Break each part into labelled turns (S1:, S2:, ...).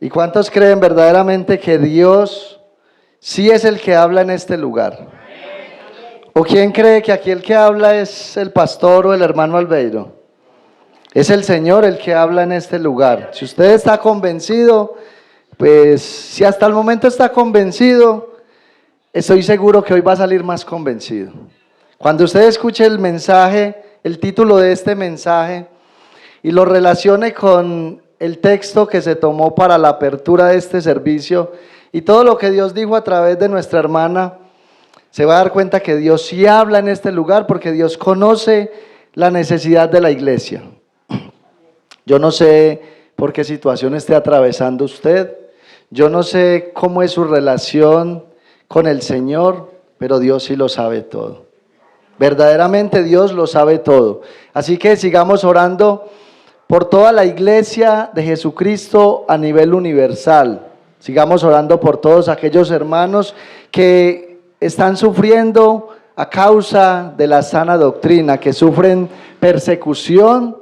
S1: ¿Y cuántos creen verdaderamente que Dios sí es el que habla en este lugar? ¿O quién cree que aquí el que habla es el pastor o el hermano Albeiro? Es el Señor el que habla en este lugar. Si usted está convencido, pues si hasta el momento está convencido, estoy seguro que hoy va a salir más convencido. Cuando usted escuche el mensaje, el título de este mensaje, y lo relacione con el texto que se tomó para la apertura de este servicio y todo lo que Dios dijo a través de nuestra hermana, se va a dar cuenta que Dios sí habla en este lugar porque Dios conoce la necesidad de la iglesia. Yo no sé por qué situación esté atravesando usted, yo no sé cómo es su relación con el Señor, pero Dios sí lo sabe todo. Verdaderamente Dios lo sabe todo. Así que sigamos orando por toda la iglesia de Jesucristo a nivel universal. Sigamos orando por todos aquellos hermanos que están sufriendo a causa de la sana doctrina, que sufren persecución,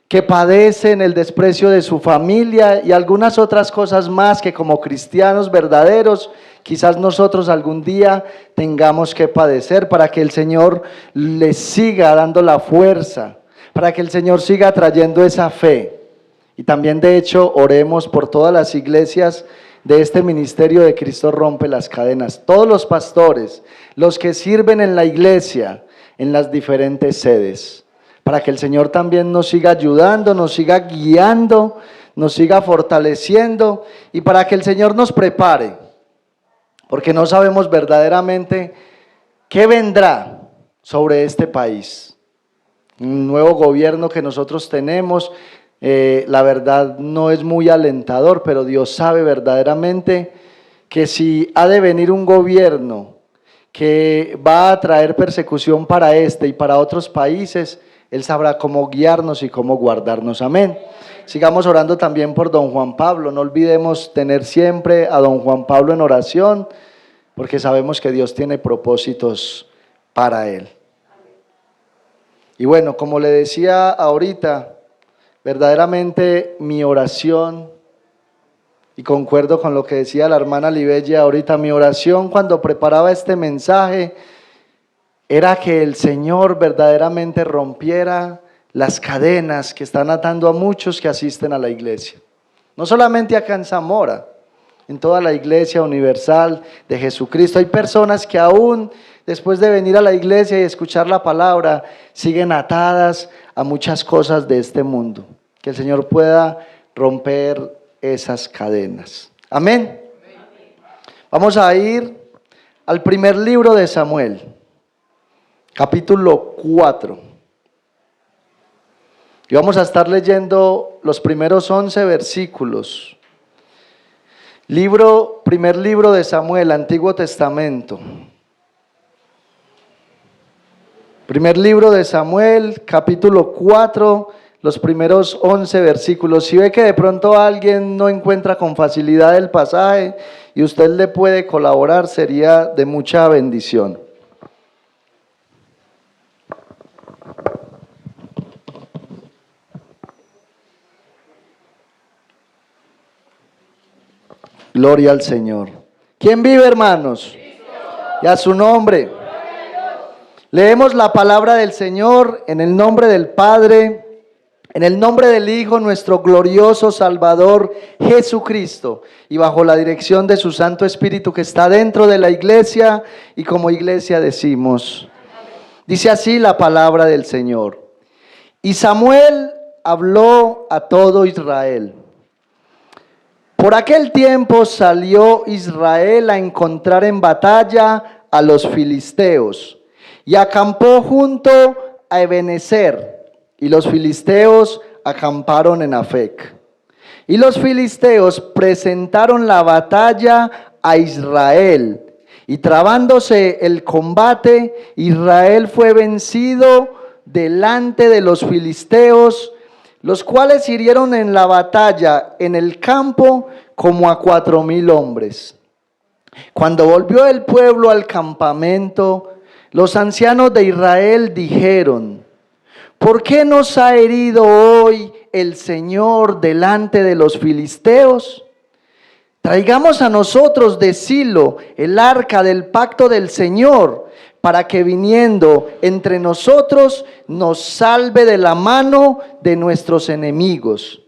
S1: que padecen el desprecio de su familia y algunas otras cosas más que como cristianos verdaderos quizás nosotros algún día tengamos que padecer, para que el Señor les siga dando la fuerza, para que el Señor siga trayendo esa fe. Y también de hecho oremos por todas las iglesias de este ministerio de Cristo Rompe las Cadenas, todos los pastores, los que sirven en la iglesia, en las diferentes sedes, para que el Señor también nos siga ayudando, nos siga guiando, nos siga fortaleciendo y para que el Señor nos prepare, porque no sabemos verdaderamente qué vendrá sobre este país. Un nuevo gobierno que nosotros tenemos, la verdad no es muy alentador, pero Dios sabe verdaderamente que si ha de venir un gobierno que va a traer persecución para este y para otros países, Él sabrá cómo guiarnos y cómo guardarnos. Amén. Sigamos orando también por don Juan Pablo. No olvidemos tener siempre a don Juan Pablo en oración, porque sabemos que Dios tiene propósitos para él. Y bueno, como le decía ahorita, verdaderamente mi oración, y concuerdo con lo que decía la hermana Libella ahorita, mi oración cuando preparaba este mensaje era que el Señor verdaderamente rompiera las cadenas que están atando a muchos que asisten a la iglesia. No solamente acá en Zamora, en toda la iglesia universal de Jesucristo. Hay personas que aún después de venir a la iglesia y escuchar la palabra, siguen atadas a muchas cosas de este mundo. Que el Señor pueda romper esas cadenas. Amén. Vamos a ir al primer libro de Samuel, capítulo 4. Y vamos a estar leyendo los primeros 11 versículos. Primer libro de Samuel, Antiguo Testamento. Primer libro de Samuel, capítulo 4, los primeros 11 versículos. Si ve que de pronto alguien no encuentra con facilidad el pasaje y usted le puede colaborar, sería de mucha bendición. Gloria al Señor. ¿Quién vive, hermanos? Y a su nombre. Leemos la palabra del Señor en el nombre del Padre, en el nombre del Hijo, nuestro glorioso Salvador Jesucristo, y bajo la dirección de su Santo Espíritu que está dentro de la iglesia, y como iglesia decimos, dice así la palabra del Señor. Y Samuel habló a todo Israel. Por aquel tiempo salió Israel a encontrar en batalla a los filisteos y acampó junto a Ebenezer, y los filisteos acamparon en Afec. Y los filisteos presentaron la batalla a Israel, y trabándose el combate, Israel fue vencido delante de los filisteos, los cuales hirieron en la batalla en el campo como a 4,000 hombres. Cuando volvió el pueblo al campamento, los ancianos de Israel dijeron: ¿por qué nos ha herido hoy el Señor delante de los filisteos? Traigamos a nosotros de Silo el arca del pacto del Señor, para que viniendo entre nosotros nos salve de la mano de nuestros enemigos.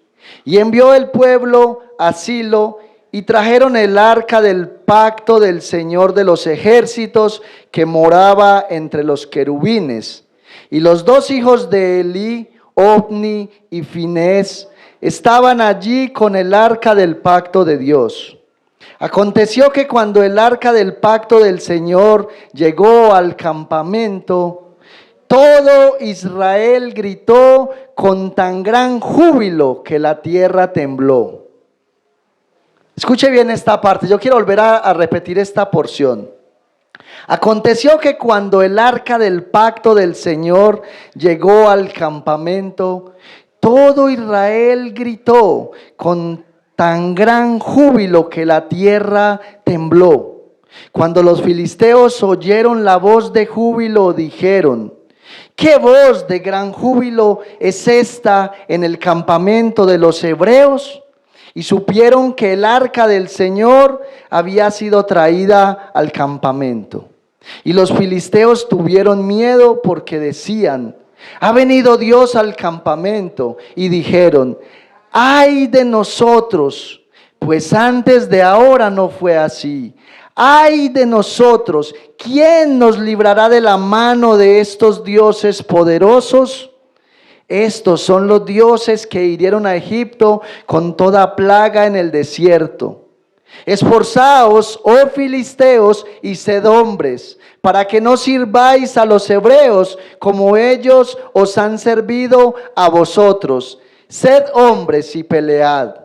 S1: Y envió el pueblo a Silo, y trajeron el arca del pacto del Señor de los ejércitos, que moraba entre los querubines. Y los dos hijos de Elí, Ofni y Finés, estaban allí con el arca del pacto de Dios. Aconteció que cuando el arca del pacto del Señor llegó al campamento, todo Israel gritó con tan gran júbilo que la tierra tembló. Escuche bien esta parte, yo quiero volver a repetir esta porción. Aconteció que cuando el arca del pacto del Señor llegó al campamento, todo Israel gritó con tan gran júbilo que la tierra tembló. Cuando los filisteos oyeron la voz de júbilo, dijeron: ¿qué voz de gran júbilo es esta en el campamento de los hebreos? Y supieron que el arca del Señor había sido traída al campamento. Y los filisteos tuvieron miedo porque decían: ha venido Dios al campamento. Y dijeron: ay de nosotros, pues antes de ahora no fue así. Ay de nosotros, ¿quién nos librará de la mano de estos dioses poderosos? Estos son los dioses que hirieron a Egipto con toda plaga en el desierto. Esforzaos, oh filisteos, y sed hombres, para que no sirváis a los hebreos como ellos os han servido a vosotros. Sed hombres y pelead.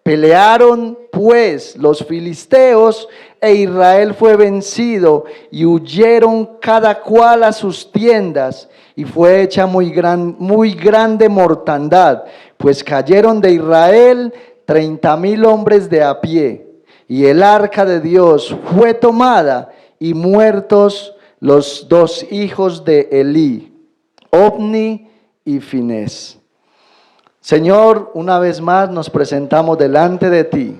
S1: Pelearon pues los filisteos, e Israel fue vencido, y huyeron cada cual a sus tiendas, y fue hecha muy grande mortandad, pues cayeron de Israel 30,000 hombres de a pie. Y el arca de Dios fue tomada, y muertos los dos hijos de Elí, Ofni y Finés. Señor, una vez más nos presentamos delante de ti.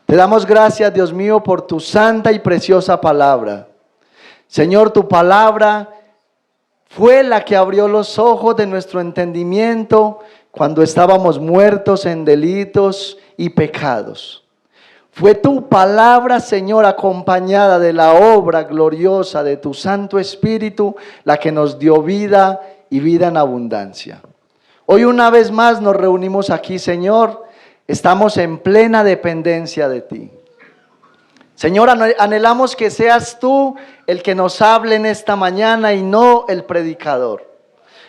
S1: Te damos gracias, Dios mío, por tu santa y preciosa palabra. Señor, tu palabra fue la que abrió los ojos de nuestro entendimiento cuando estábamos muertos en delitos y pecados. Fue tu palabra, Señor, acompañada de la obra gloriosa de tu Santo Espíritu, la que nos dio vida y vida en abundancia. Hoy una vez más nos reunimos aquí, Señor, estamos en plena dependencia de ti. Señor, anhelamos que seas tú el que nos hable en esta mañana y no el predicador.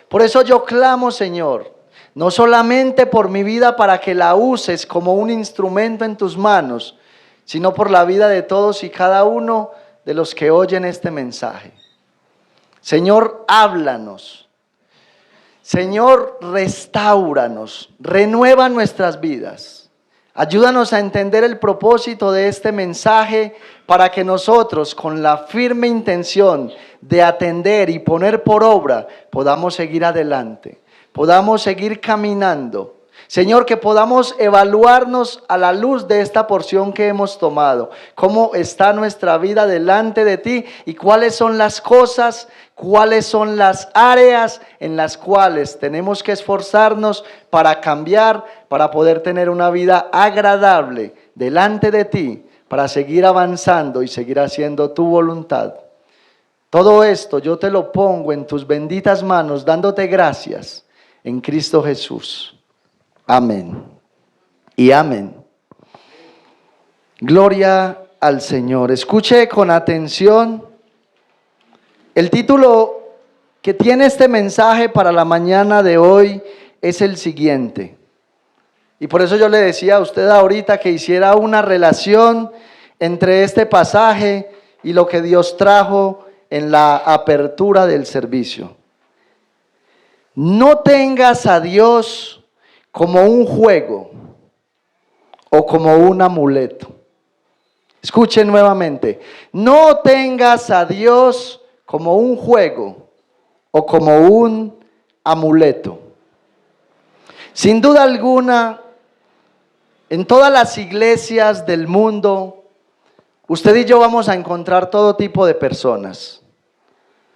S1: Por eso yo clamo, Señor, no solamente por mi vida para que la uses como un instrumento en tus manos, sino por la vida de todos y cada uno de los que oyen este mensaje. Señor, háblanos. Señor, restáuranos, renueva nuestras vidas. Ayúdanos a entender el propósito de este mensaje para que nosotros, con la firme intención de atender y poner por obra, podamos seguir adelante, podamos seguir caminando. Señor, que podamos evaluarnos a la luz de esta porción que hemos tomado. Cómo está nuestra vida delante de ti y cuáles son las cosas, cuáles son las áreas en las cuales tenemos que esforzarnos para cambiar, para poder tener una vida agradable delante de ti, para seguir avanzando y seguir haciendo tu voluntad. Todo esto yo te lo pongo en tus benditas manos, dándote gracias en Cristo Jesús. Amén y amén. Gloria al Señor. Escuche con atención. El título que tiene este mensaje para la mañana de hoy es el siguiente. Y por eso yo le decía a usted ahorita que hiciera una relación entre este pasaje y lo que Dios trajo en la apertura del servicio. No tengas a Dios como un juego o como un amuleto. Escuchen nuevamente. No tengas a Dios como un juego o como un amuleto. Sin duda alguna, en todas las iglesias del mundo, usted y yo vamos a encontrar todo tipo de personas.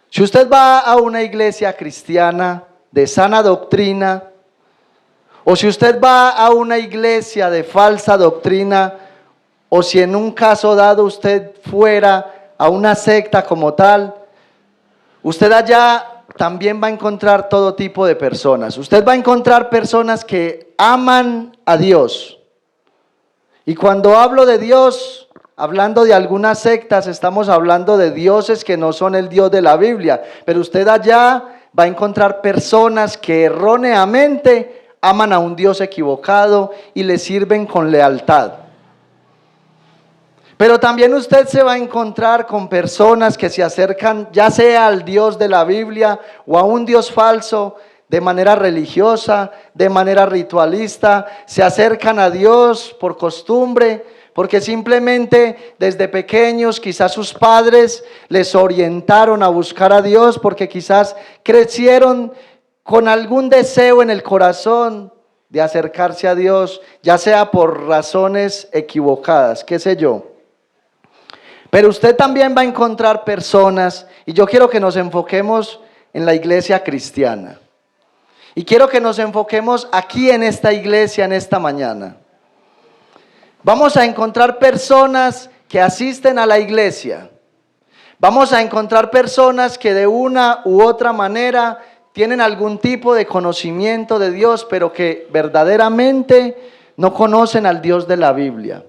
S1: Si usted va a una iglesia cristiana de sana doctrina, o si usted va a una iglesia de falsa doctrina, o si en un caso dado usted fuera a una secta como tal, usted allá también va a encontrar todo tipo de personas. Usted va a encontrar personas que aman a Dios. Y cuando hablo de Dios, hablando de algunas sectas, estamos hablando de dioses que no son el Dios de la Biblia. Pero usted allá va a encontrar personas que erróneamente aman a un Dios equivocado y le sirven con lealtad. Pero también usted se va a encontrar con personas que se acercan ya sea al Dios de la Biblia o a un Dios falso de manera religiosa, de manera ritualista, se acercan a Dios por costumbre, porque simplemente desde pequeños quizás sus padres les orientaron a buscar a Dios, porque quizás crecieron con algún deseo en el corazón de acercarse a Dios, ya sea por razones equivocadas, qué sé yo. Pero usted también va a encontrar personas, y yo quiero que nos enfoquemos en la iglesia cristiana. Y quiero que nos enfoquemos aquí en esta iglesia en esta mañana. Vamos a encontrar personas que asisten a la iglesia. Vamos a encontrar personas que de una u otra manera tienen algún tipo de conocimiento de Dios, pero que verdaderamente no conocen al Dios de la Biblia.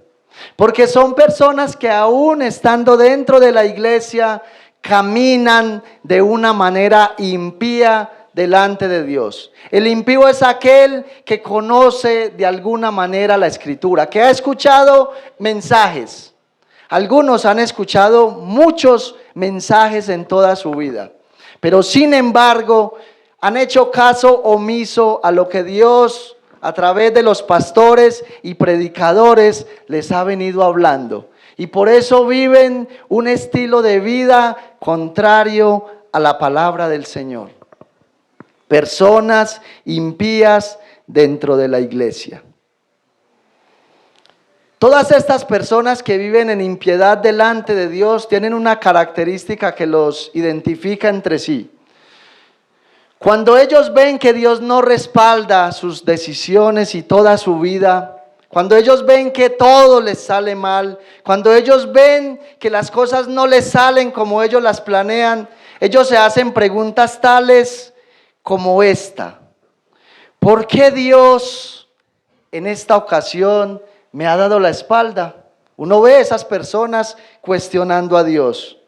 S1: Porque son personas que aún estando dentro de la iglesia caminan de una manera impía delante de Dios. El impío es aquel que conoce de alguna manera la Escritura, que ha escuchado mensajes. Algunos han escuchado muchos mensajes en toda su vida, pero sin embargo han hecho caso omiso a lo que Dios a través de los pastores y predicadores les ha venido hablando. Y por eso viven un estilo de vida contrario a la palabra del Señor. Personas impías dentro de la iglesia. Todas estas personas que viven en impiedad delante de Dios tienen una característica que los identifica entre sí. Cuando ellos ven que Dios no respalda sus decisiones y toda su vida, cuando ellos ven que todo les sale mal, cuando ellos ven que las cosas no les salen como ellos las planean, ellos se hacen preguntas tales como esta: ¿por qué Dios en esta ocasión me ha dado la espalda? Uno ve a esas personas cuestionando a Dios.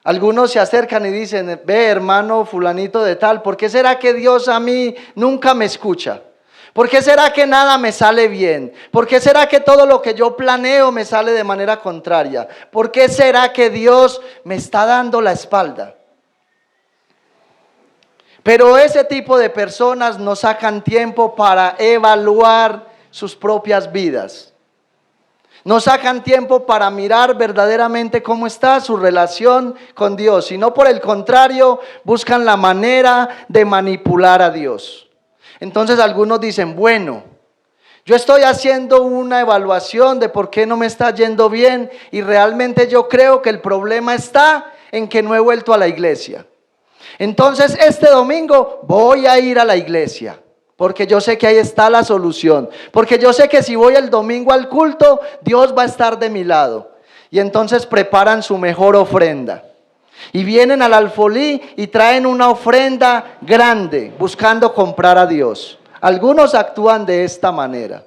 S1: Algunos se acercan y dicen: ve, hermano fulanito de tal, ¿por qué será que Dios a mí nunca me escucha? ¿Por qué será que nada me sale bien? ¿Por qué será que todo lo que yo planeo me sale de manera contraria? ¿Por qué será que Dios me está dando la espalda? Pero ese tipo de personas no sacan tiempo para evaluar sus propias vidas. No sacan tiempo para mirar verdaderamente cómo está su relación con Dios, sino por el contrario, buscan la manera de manipular a Dios. Entonces algunos dicen: bueno, yo estoy haciendo una evaluación de por qué no me está yendo bien y realmente yo creo que el problema está en que no he vuelto a la iglesia. Entonces este domingo voy a ir a la iglesia, porque yo sé que ahí está la solución, porque yo sé que si voy el domingo al culto, Dios va a estar de mi lado. Y entonces preparan su mejor ofrenda y vienen al alfolí y traen una ofrenda grande buscando comprar a Dios. Algunos actúan de esta manera.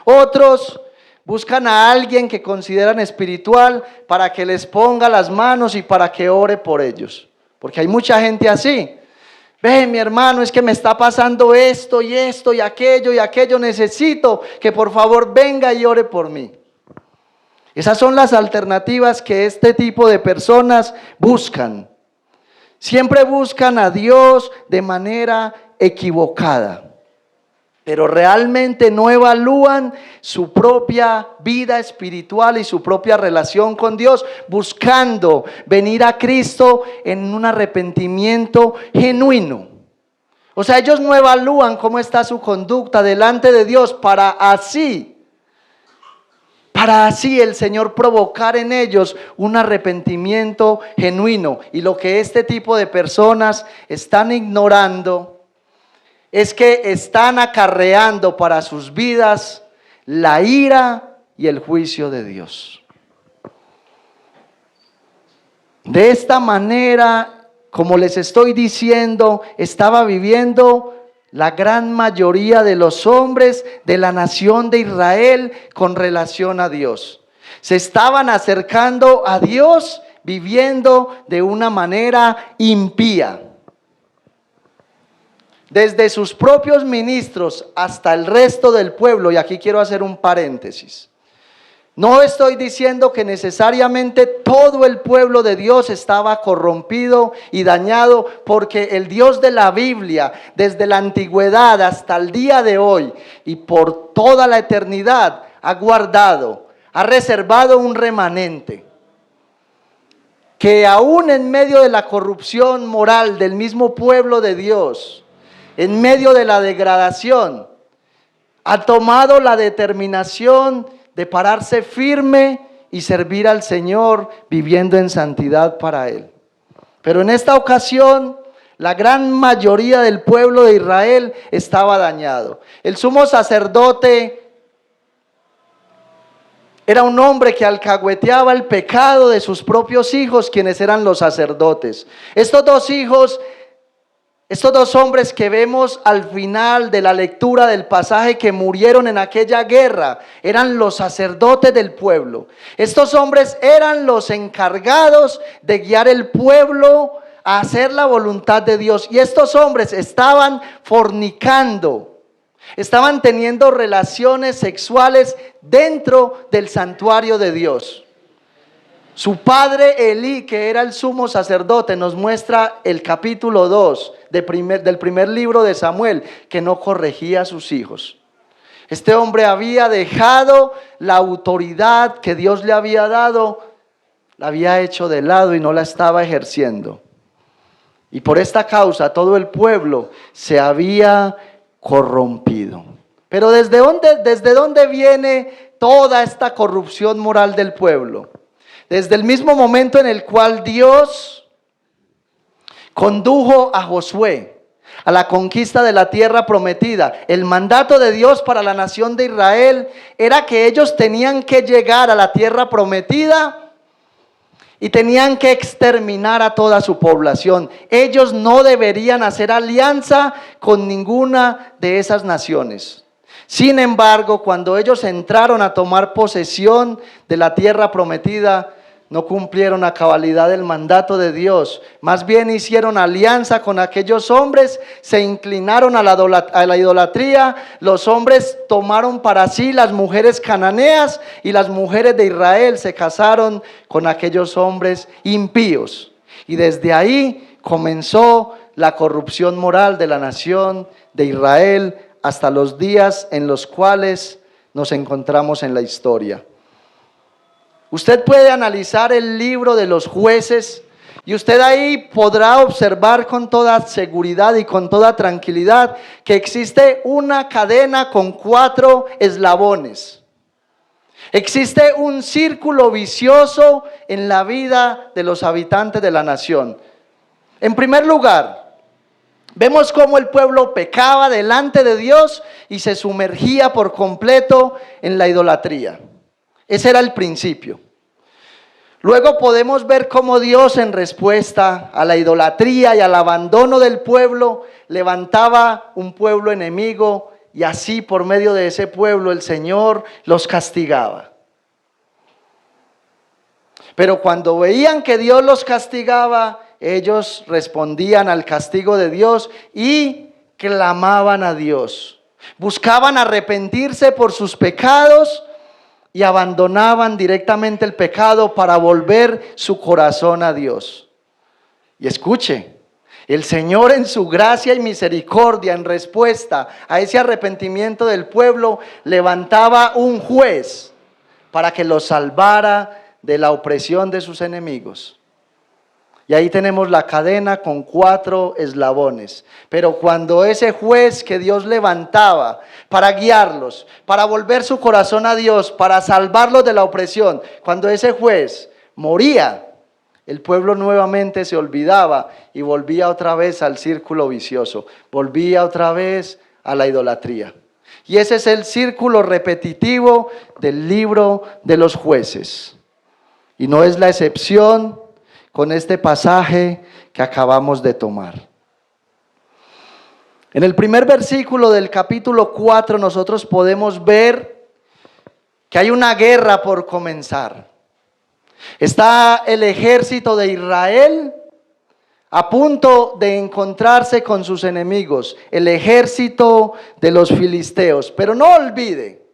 S1: Otros buscan a alguien que consideran espiritual para que les ponga las manos y para que ore por ellos, porque hay mucha gente así. Ve, mi hermano, es que me está pasando esto y esto y aquello, necesito que por favor venga y ore por mí. Esas son las alternativas que este tipo de personas buscan. Siempre buscan a Dios de manera equivocada, pero realmente no evalúan su propia vida espiritual y su propia relación con Dios, buscando venir a Cristo en un arrepentimiento genuino. O sea, ellos no evalúan cómo está su conducta delante de Dios para así el Señor provocar en ellos un arrepentimiento genuino. Y lo que este tipo de personas están ignorando es que están acarreando para sus vidas la ira y el juicio de Dios. De esta manera, como les estoy diciendo, estaba viviendo la gran mayoría de los hombres de la nación de Israel con relación a Dios. Se estaban acercando a Dios viviendo de una manera impía. Desde sus propios ministros hasta el resto del pueblo, y aquí quiero hacer un paréntesis. No estoy diciendo que necesariamente todo el pueblo de Dios estaba corrompido y dañado, porque el Dios de la Biblia, desde la antigüedad hasta el día de hoy y por toda la eternidad, ha guardado, ha reservado un remanente que aún en medio de la corrupción moral del mismo pueblo de Dios, en medio de la degradación, ha tomado la determinación de pararse firme y servir al Señor viviendo en santidad para Él. Pero en esta ocasión, la gran mayoría del pueblo de Israel estaba dañado. El sumo sacerdote era un hombre que alcahueteaba el pecado de sus propios hijos, quienes eran los sacerdotes. Estos dos hombres que vemos al final de la lectura del pasaje que murieron en aquella guerra, eran los sacerdotes del pueblo. Estos hombres eran los encargados de guiar el pueblo a hacer la voluntad de Dios. Y estos hombres estaban fornicando, estaban teniendo relaciones sexuales dentro del santuario de Dios. Su padre Elí, que era el sumo sacerdote, nos muestra el capítulo 2 del primer libro de Samuel, que no corregía a sus hijos. Este hombre había dejado la autoridad que Dios le había dado, la había hecho de lado y no la estaba ejerciendo. Y por esta causa todo el pueblo se había corrompido. Pero ¿desde dónde viene toda esta corrupción moral del pueblo? Desde el mismo momento en el cual Dios condujo a Josué a la conquista de la tierra prometida. El mandato de Dios para la nación de Israel era que ellos tenían que llegar a la tierra prometida y tenían que exterminar a toda su población. Ellos no deberían hacer alianza con ninguna de esas naciones. Sin embargo, cuando ellos entraron a tomar posesión de la tierra prometida, no cumplieron a cabalidad el mandato de Dios. Más bien hicieron alianza con aquellos hombres, se inclinaron a la idolatría. Los hombres tomaron para sí las mujeres cananeas y las mujeres de Israel se casaron con aquellos hombres impíos. Y desde ahí comenzó la corrupción moral de la nación de Israel hasta los días en los cuales nos encontramos en la historia. Usted puede analizar el libro de los Jueces y usted ahí podrá observar con toda seguridad y con toda tranquilidad que existe una cadena con 4 eslabones. Existe un círculo vicioso en la vida de los habitantes de la nación. En primer lugar, vemos cómo el pueblo pecaba delante de Dios y se sumergía por completo en la idolatría. Ese era el principio. Luego podemos ver cómo Dios, en respuesta a la idolatría y al abandono del pueblo, levantaba un pueblo enemigo y así por medio de ese pueblo el Señor los castigaba. Pero cuando veían que Dios los castigaba, ellos respondían al castigo de Dios y clamaban a Dios. Buscaban arrepentirse por sus pecados y abandonaban directamente el pecado para volver su corazón a Dios. Y escuche, el Señor en su gracia y misericordia, en respuesta a ese arrepentimiento del pueblo, levantaba un juez para que los salvara de la opresión de sus enemigos. Y ahí tenemos la cadena con 4 eslabones. Pero cuando ese juez que Dios levantaba para guiarlos, para volver su corazón a Dios, para salvarlos de la opresión, cuando ese juez moría, el pueblo nuevamente se olvidaba y volvía otra vez al círculo vicioso, volvía otra vez a la idolatría. Y ese es el círculo repetitivo del libro de los jueces. Y no es la excepción con este pasaje que acabamos de tomar. En el primer versículo del capítulo 4 nosotros podemos ver que hay una guerra por comenzar. Está el ejército de Israel a punto de encontrarse con sus enemigos, el ejército de los filisteos. Pero no olvide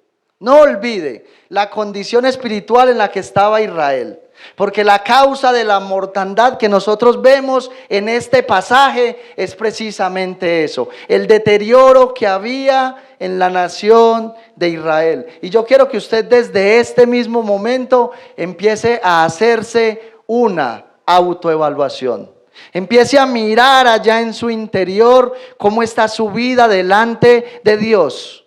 S1: la condición espiritual en la que estaba Israel. Porque la causa de la mortandad que nosotros vemos en este pasaje es precisamente eso, el deterioro que había en la nación de Israel. Y yo quiero que usted desde este mismo momento empiece a hacerse una autoevaluación. Empiece a mirar allá en su interior cómo está su vida delante de Dios.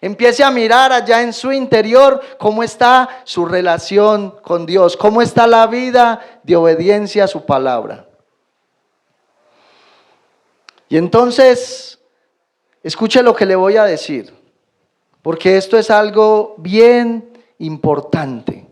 S1: Empiece a mirar allá en su interior cómo está su relación con Dios, cómo está la vida de obediencia a su palabra. Y entonces, escuche lo que le voy a decir, porque esto es algo bien importante.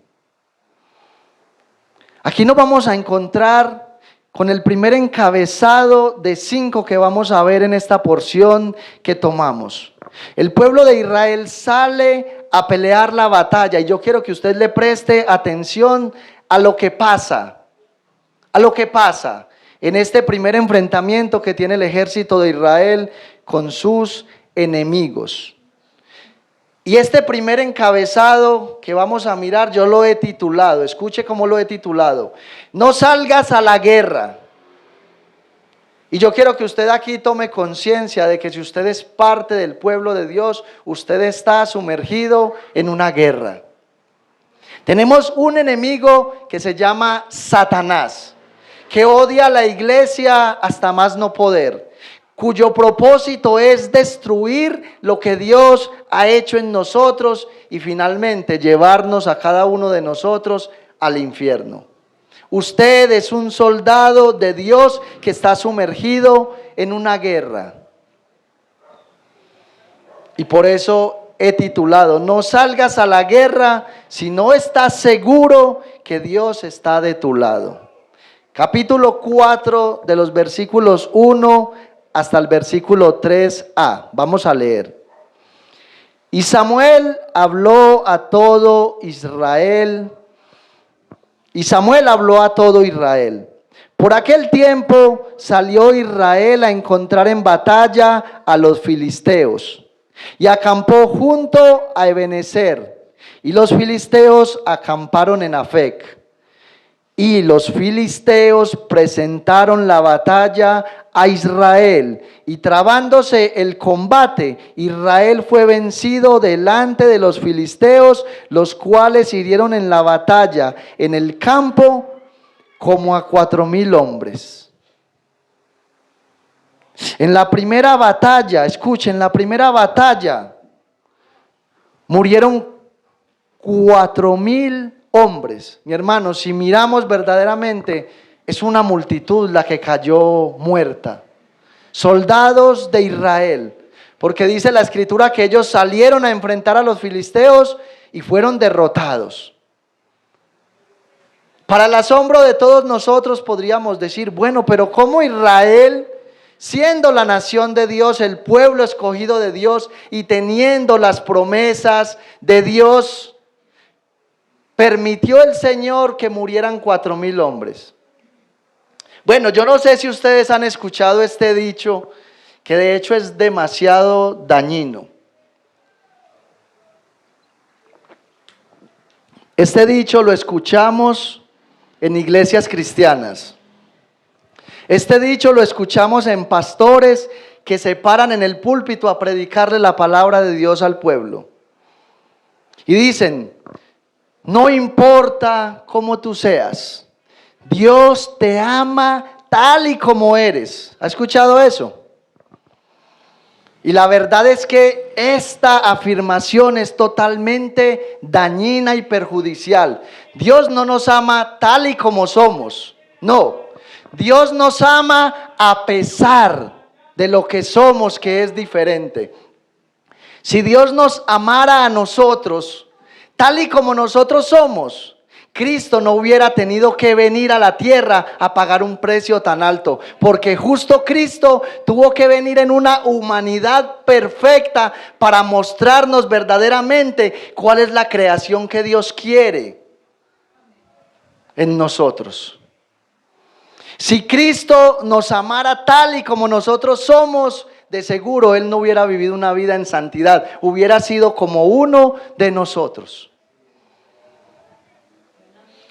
S1: Aquí nos vamos a encontrar con el primer encabezado de 5 que vamos a ver en esta porción que tomamos. El pueblo de Israel sale a pelear la batalla y yo quiero que usted le preste atención a lo que pasa en este primer enfrentamiento que tiene el ejército de Israel con sus enemigos. Y este primer encabezado que vamos a mirar yo lo he titulado, escuche cómo lo he titulado: no salgas a la guerra. Y yo quiero que usted aquí tome conciencia de que si usted es parte del pueblo de Dios, usted está sumergido en una guerra. Tenemos un enemigo que se llama Satanás, que odia a la iglesia hasta más no poder, cuyo propósito es destruir lo que Dios ha hecho en nosotros y finalmente llevarnos a cada uno de nosotros al infierno. Usted es un soldado de Dios que está sumergido en una guerra. Y por eso he titulado: no salgas a la guerra si no estás seguro que Dios está de tu lado. Capítulo 4 de los versículos 1 hasta el versículo 3a. Vamos a leer. Y Samuel habló a todo Israel. Por aquel tiempo salió Israel a encontrar en batalla a los filisteos y acampó junto a Ebenezer, y los filisteos acamparon en Afec. Y los filisteos presentaron la batalla a Israel, y trabándose el combate, Israel fue vencido delante de los filisteos, los cuales hirieron en la batalla en el campo como a 4,000 hombres. En la primera batalla, escuchen, en la primera batalla murieron 4,000 hombres. Mi hermano, si miramos verdaderamente, es una multitud la que cayó muerta. Soldados de Israel, porque dice la escritura que ellos salieron a enfrentar a los filisteos y fueron derrotados. Para el asombro de todos nosotros podríamos decir, bueno, pero ¿cómo Israel, siendo la nación de Dios, el pueblo escogido de Dios y teniendo las promesas de Dios, permitió el Señor que murieran 4,000 hombres? Bueno, yo no sé si ustedes han escuchado este dicho, que de hecho es demasiado dañino. Este dicho lo escuchamos en iglesias cristianas. Este dicho lo escuchamos en pastores que se paran en el púlpito a predicarle la palabra de Dios al pueblo. Y dicen: no importa cómo tú seas, Dios te ama tal y como eres. ¿Ha escuchado eso? Y la verdad es que esta afirmación es totalmente dañina y perjudicial. Dios no nos ama tal y como somos. No, Dios nos ama a pesar de lo que somos, que es diferente. Si Dios nos amara a nosotros tal y como nosotros somos, Cristo no hubiera tenido que venir a la tierra a pagar un precio tan alto, porque justo Cristo tuvo que venir en una humanidad perfecta para mostrarnos verdaderamente cuál es la creación que Dios quiere en nosotros. Si Cristo nos amara tal y como nosotros somos, de seguro Él no hubiera vivido una vida en santidad, hubiera sido como uno de nosotros.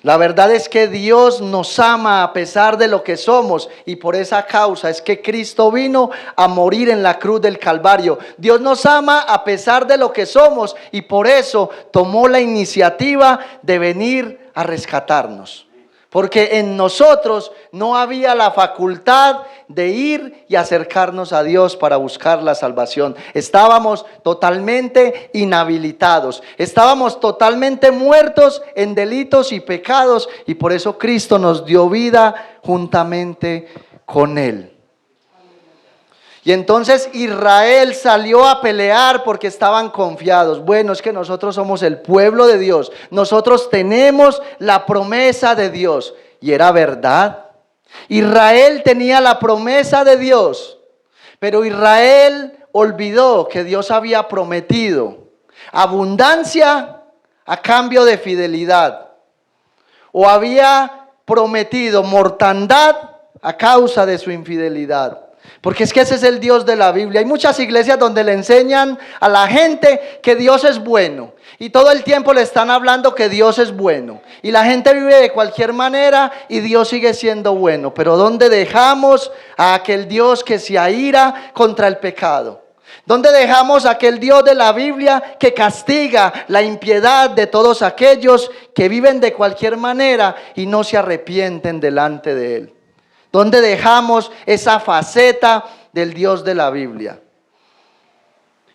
S1: La verdad es que Dios nos ama a pesar de lo que somos, y por esa causa es que Cristo vino a morir en la cruz del Calvario. Dios nos ama a pesar de lo que somos, y por eso tomó la iniciativa de venir a rescatarnos. Porque en nosotros no había la facultad de ir y acercarnos a Dios para buscar la salvación. Estábamos totalmente inhabilitados. Estábamos totalmente muertos en delitos y pecados. Y por eso Cristo nos dio vida juntamente con Él. Y entonces Israel salió a pelear porque estaban confiados. Bueno, es que nosotros somos el pueblo de Dios. Nosotros tenemos la promesa de Dios. Y era verdad. Israel tenía la promesa de Dios. Pero Israel olvidó que Dios había prometido abundancia a cambio de fidelidad. O había prometido mortandad a causa de su infidelidad. Porque es que ese es el Dios de la Biblia. Hay muchas iglesias donde le enseñan a la gente que Dios es bueno, y todo el tiempo le están hablando que Dios es bueno, y la gente vive de cualquier manera y Dios sigue siendo bueno. Pero ¿dónde dejamos a aquel Dios que se aira contra el pecado? ¿Dónde dejamos a aquel Dios de la Biblia que castiga la impiedad de todos aquellos que viven de cualquier manera y no se arrepienten delante de Él? ¿Dónde dejamos esa faceta del Dios de la Biblia?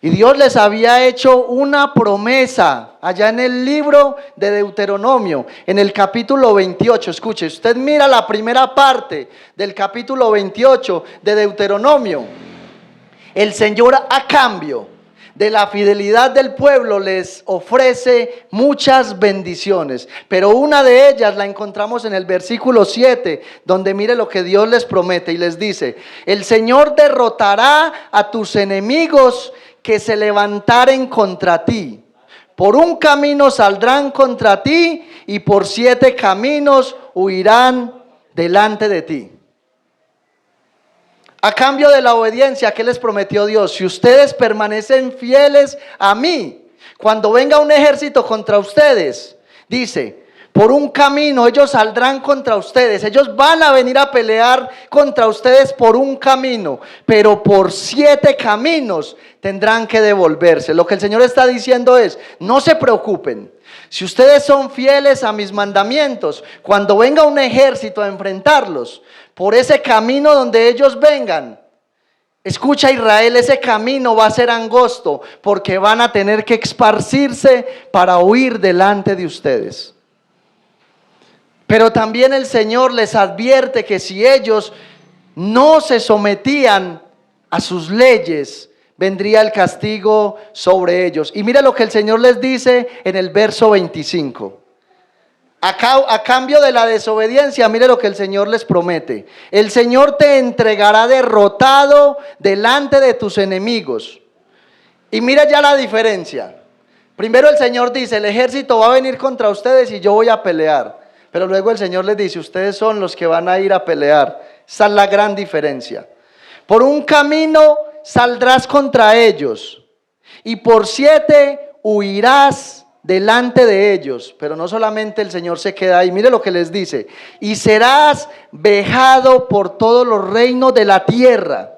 S1: Y Dios les había hecho una promesa allá en el libro de Deuteronomio, en el capítulo 28. Escuche, usted mira la primera parte del capítulo 28 de Deuteronomio. El Señor, a cambio de la fidelidad del pueblo, les ofrece muchas bendiciones, pero una de ellas la encontramos en el versículo 7, donde mire lo que Dios les promete y les dice: el Señor derrotará a tus enemigos que se levantaren contra ti. Por un camino saldrán contra ti y por 7 caminos huirán delante de ti. A cambio de la obediencia, ¿qué les prometió Dios? Si ustedes permanecen fieles a mí, cuando venga un ejército contra ustedes, dice, por un camino ellos saldrán contra ustedes. Ellos van a venir a pelear contra ustedes por un camino, pero por 7 caminos tendrán que devolverse. Lo que el Señor está diciendo es, no se preocupen. Si ustedes son fieles a mis mandamientos, cuando venga un ejército a enfrentarlos, por ese camino donde ellos vengan, escucha Israel, ese camino va a ser angosto, porque van a tener que esparcirse para huir delante de ustedes. Pero también el Señor les advierte que si ellos no se sometían a sus leyes, vendría el castigo sobre ellos. Y mira lo que el Señor les dice en el verso 25. A cambio de la desobediencia, mire lo que el Señor les promete. El Señor te entregará derrotado delante de tus enemigos. Y mira ya la diferencia. Primero el Señor dice, el ejército va a venir contra ustedes y yo voy a pelear. Pero luego el Señor les dice, ustedes son los que van a ir a pelear. Esa es la gran diferencia. Por un camino saldrás contra ellos y por 7 huirás delante de ellos. Pero no solamente el Señor se queda ahí, mire lo que les dice: y serás vejado por todos los reinos de la tierra,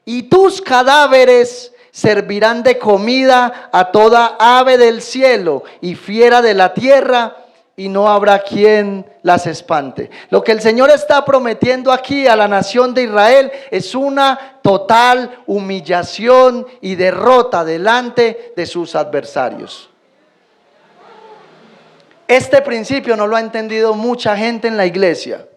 S1: y tus cadáveres servirán de comida a toda ave del cielo y fiera de la tierra, y no habrá quien las espante. Lo que el Señor está prometiendo aquí a la nación de Israel es una total humillación y derrota delante de sus adversarios. Este principio no lo ha entendido mucha gente en la iglesia.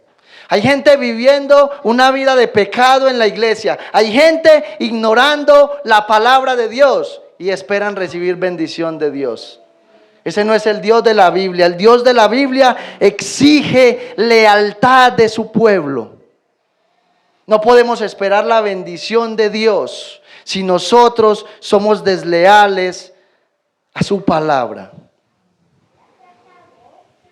S1: Hay gente viviendo una vida de pecado en la iglesia. Hay gente ignorando la palabra de Dios y esperan recibir bendición de Dios. Ese no es el Dios de la Biblia. El Dios de la Biblia exige lealtad de su pueblo. No podemos esperar la bendición de Dios si nosotros somos desleales a su palabra.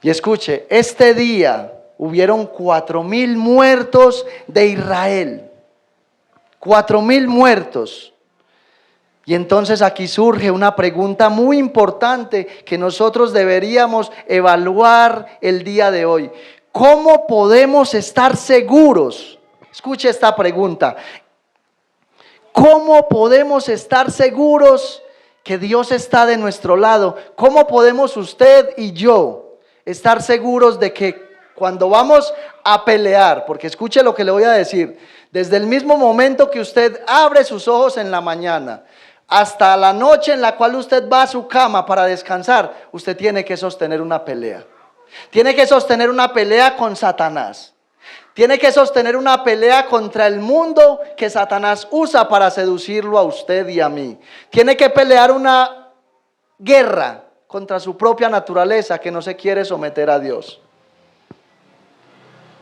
S1: Y escuche, este día hubieron 4,000 muertos de Israel. 4,000 muertos. Y entonces aquí surge una pregunta muy importante que nosotros deberíamos evaluar el día de hoy. ¿Cómo podemos estar seguros? Escuche esta pregunta. ¿Cómo podemos estar seguros que Dios está de nuestro lado? ¿Cómo podemos usted y yo estar seguros de que cuando vamos a pelear, porque escuche lo que le voy a decir, desde el mismo momento que usted abre sus ojos en la mañana hasta la noche en la cual usted va a su cama para descansar, usted tiene que sostener una pelea. Tiene que sostener una pelea con Satanás. Tiene que sostener una pelea contra el mundo que Satanás usa para seducirlo a usted y a mí. Tiene que pelear una guerra contra su propia naturaleza que no se quiere someter a Dios.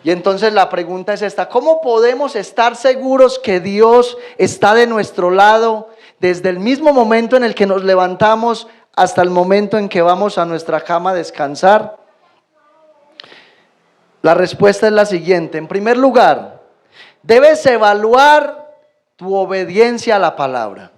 S1: Y entonces la pregunta es esta: ¿cómo podemos estar seguros que Dios está de nuestro lado desde el mismo momento en el que nos levantamos hasta el momento en que vamos a nuestra cama a descansar? La respuesta es la siguiente. En primer lugar, debes evaluar tu obediencia a la palabra.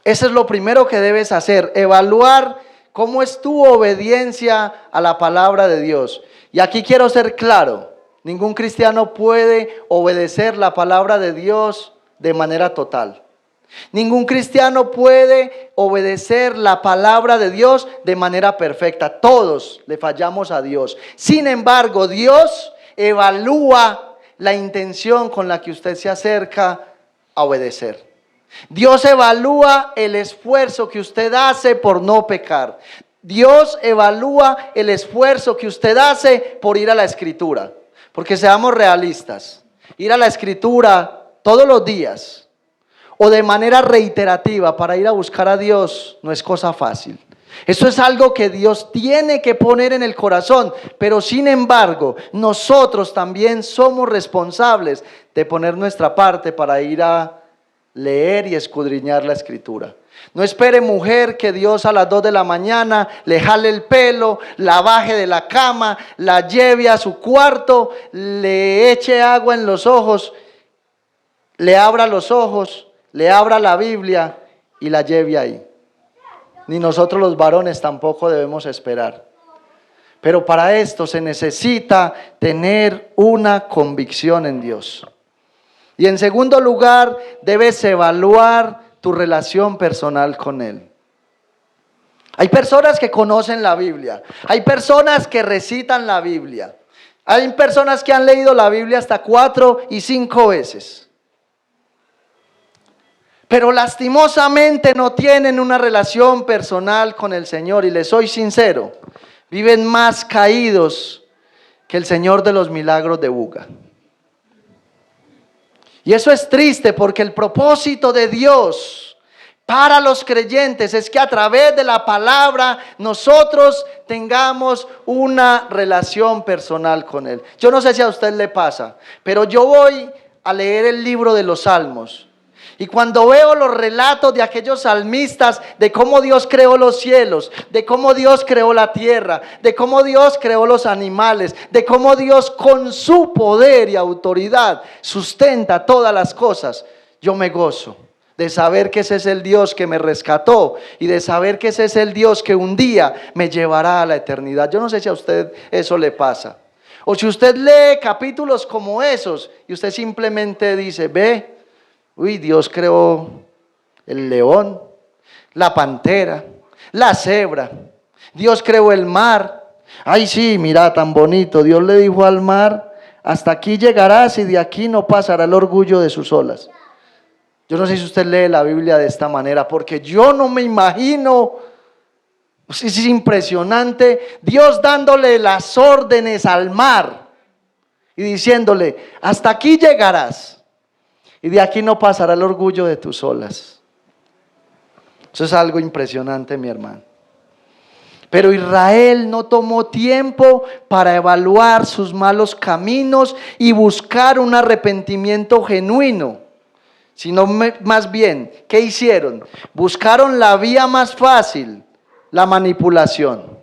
S1: Eso es lo primero que debes hacer, evaluar cómo es tu obediencia a la palabra de Dios. Y aquí quiero ser claro, ningún cristiano puede obedecer la palabra de Dios de manera total. Ningún cristiano puede obedecer la palabra de Dios de manera perfecta. Todos le fallamos a Dios. Sin embargo, Dios evalúa la intención con la que usted se acerca a obedecer. Dios evalúa el esfuerzo que usted hace por no pecar. Dios evalúa el esfuerzo que usted hace por ir a la Escritura. Porque seamos realistas, ir a la Escritura todos los días o de manera reiterativa para ir a buscar a Dios no es cosa fácil. Eso es algo que Dios tiene que poner en el corazón, pero sin embargo, nosotros también somos responsables de poner nuestra parte para ir a leer y escudriñar la Escritura. No espere, mujer, que Dios a las 2 de la mañana le jale el pelo, la baje de la cama, la lleve a su cuarto, le eche agua en los ojos, le abra los ojos, le abra la Biblia y la lleve ahí. Ni nosotros los varones tampoco debemos esperar. Pero para esto se necesita tener una convicción en Dios. Y en segundo lugar, debes evaluar tu relación personal con Él. Hay personas que conocen la Biblia, hay personas que recitan la Biblia, hay personas que han leído la Biblia hasta 4 y 5 veces. Pero lastimosamente no tienen una relación personal con el Señor. Y les soy sincero, viven más caídos que el Señor de los milagros de Buga. Y eso es triste, porque el propósito de Dios para los creyentes es que a través de la palabra nosotros tengamos una relación personal con Él. Yo no sé si a usted le pasa, pero yo voy a leer el libro de los Salmos. Y cuando veo los relatos de aquellos salmistas, de cómo Dios creó los cielos, de cómo Dios creó la tierra, de cómo Dios creó los animales, de cómo Dios con su poder y autoridad sustenta todas las cosas, yo me gozo de saber que ese es el Dios que me rescató y de saber que ese es el Dios que un día me llevará a la eternidad. Yo no sé si a usted eso le pasa. O si usted lee capítulos como esos y usted simplemente dice, ve, uy, Dios creó el león, la pantera, la cebra, Dios creó el mar. Ay, sí, mira, tan bonito. Dios le dijo al mar, hasta aquí llegarás y de aquí no pasará el orgullo de sus olas. Yo no sé si usted lee la Biblia de esta manera, porque yo no me imagino, es impresionante, Dios dándole las órdenes al mar y diciéndole, hasta aquí llegarás y de aquí no pasará el orgullo de tus olas. Eso es algo impresionante, mi hermano. Pero Israel no tomó tiempo para evaluar sus malos caminos y buscar un arrepentimiento genuino, sino más bien, ¿qué hicieron? Buscaron la vía más fácil, la manipulación.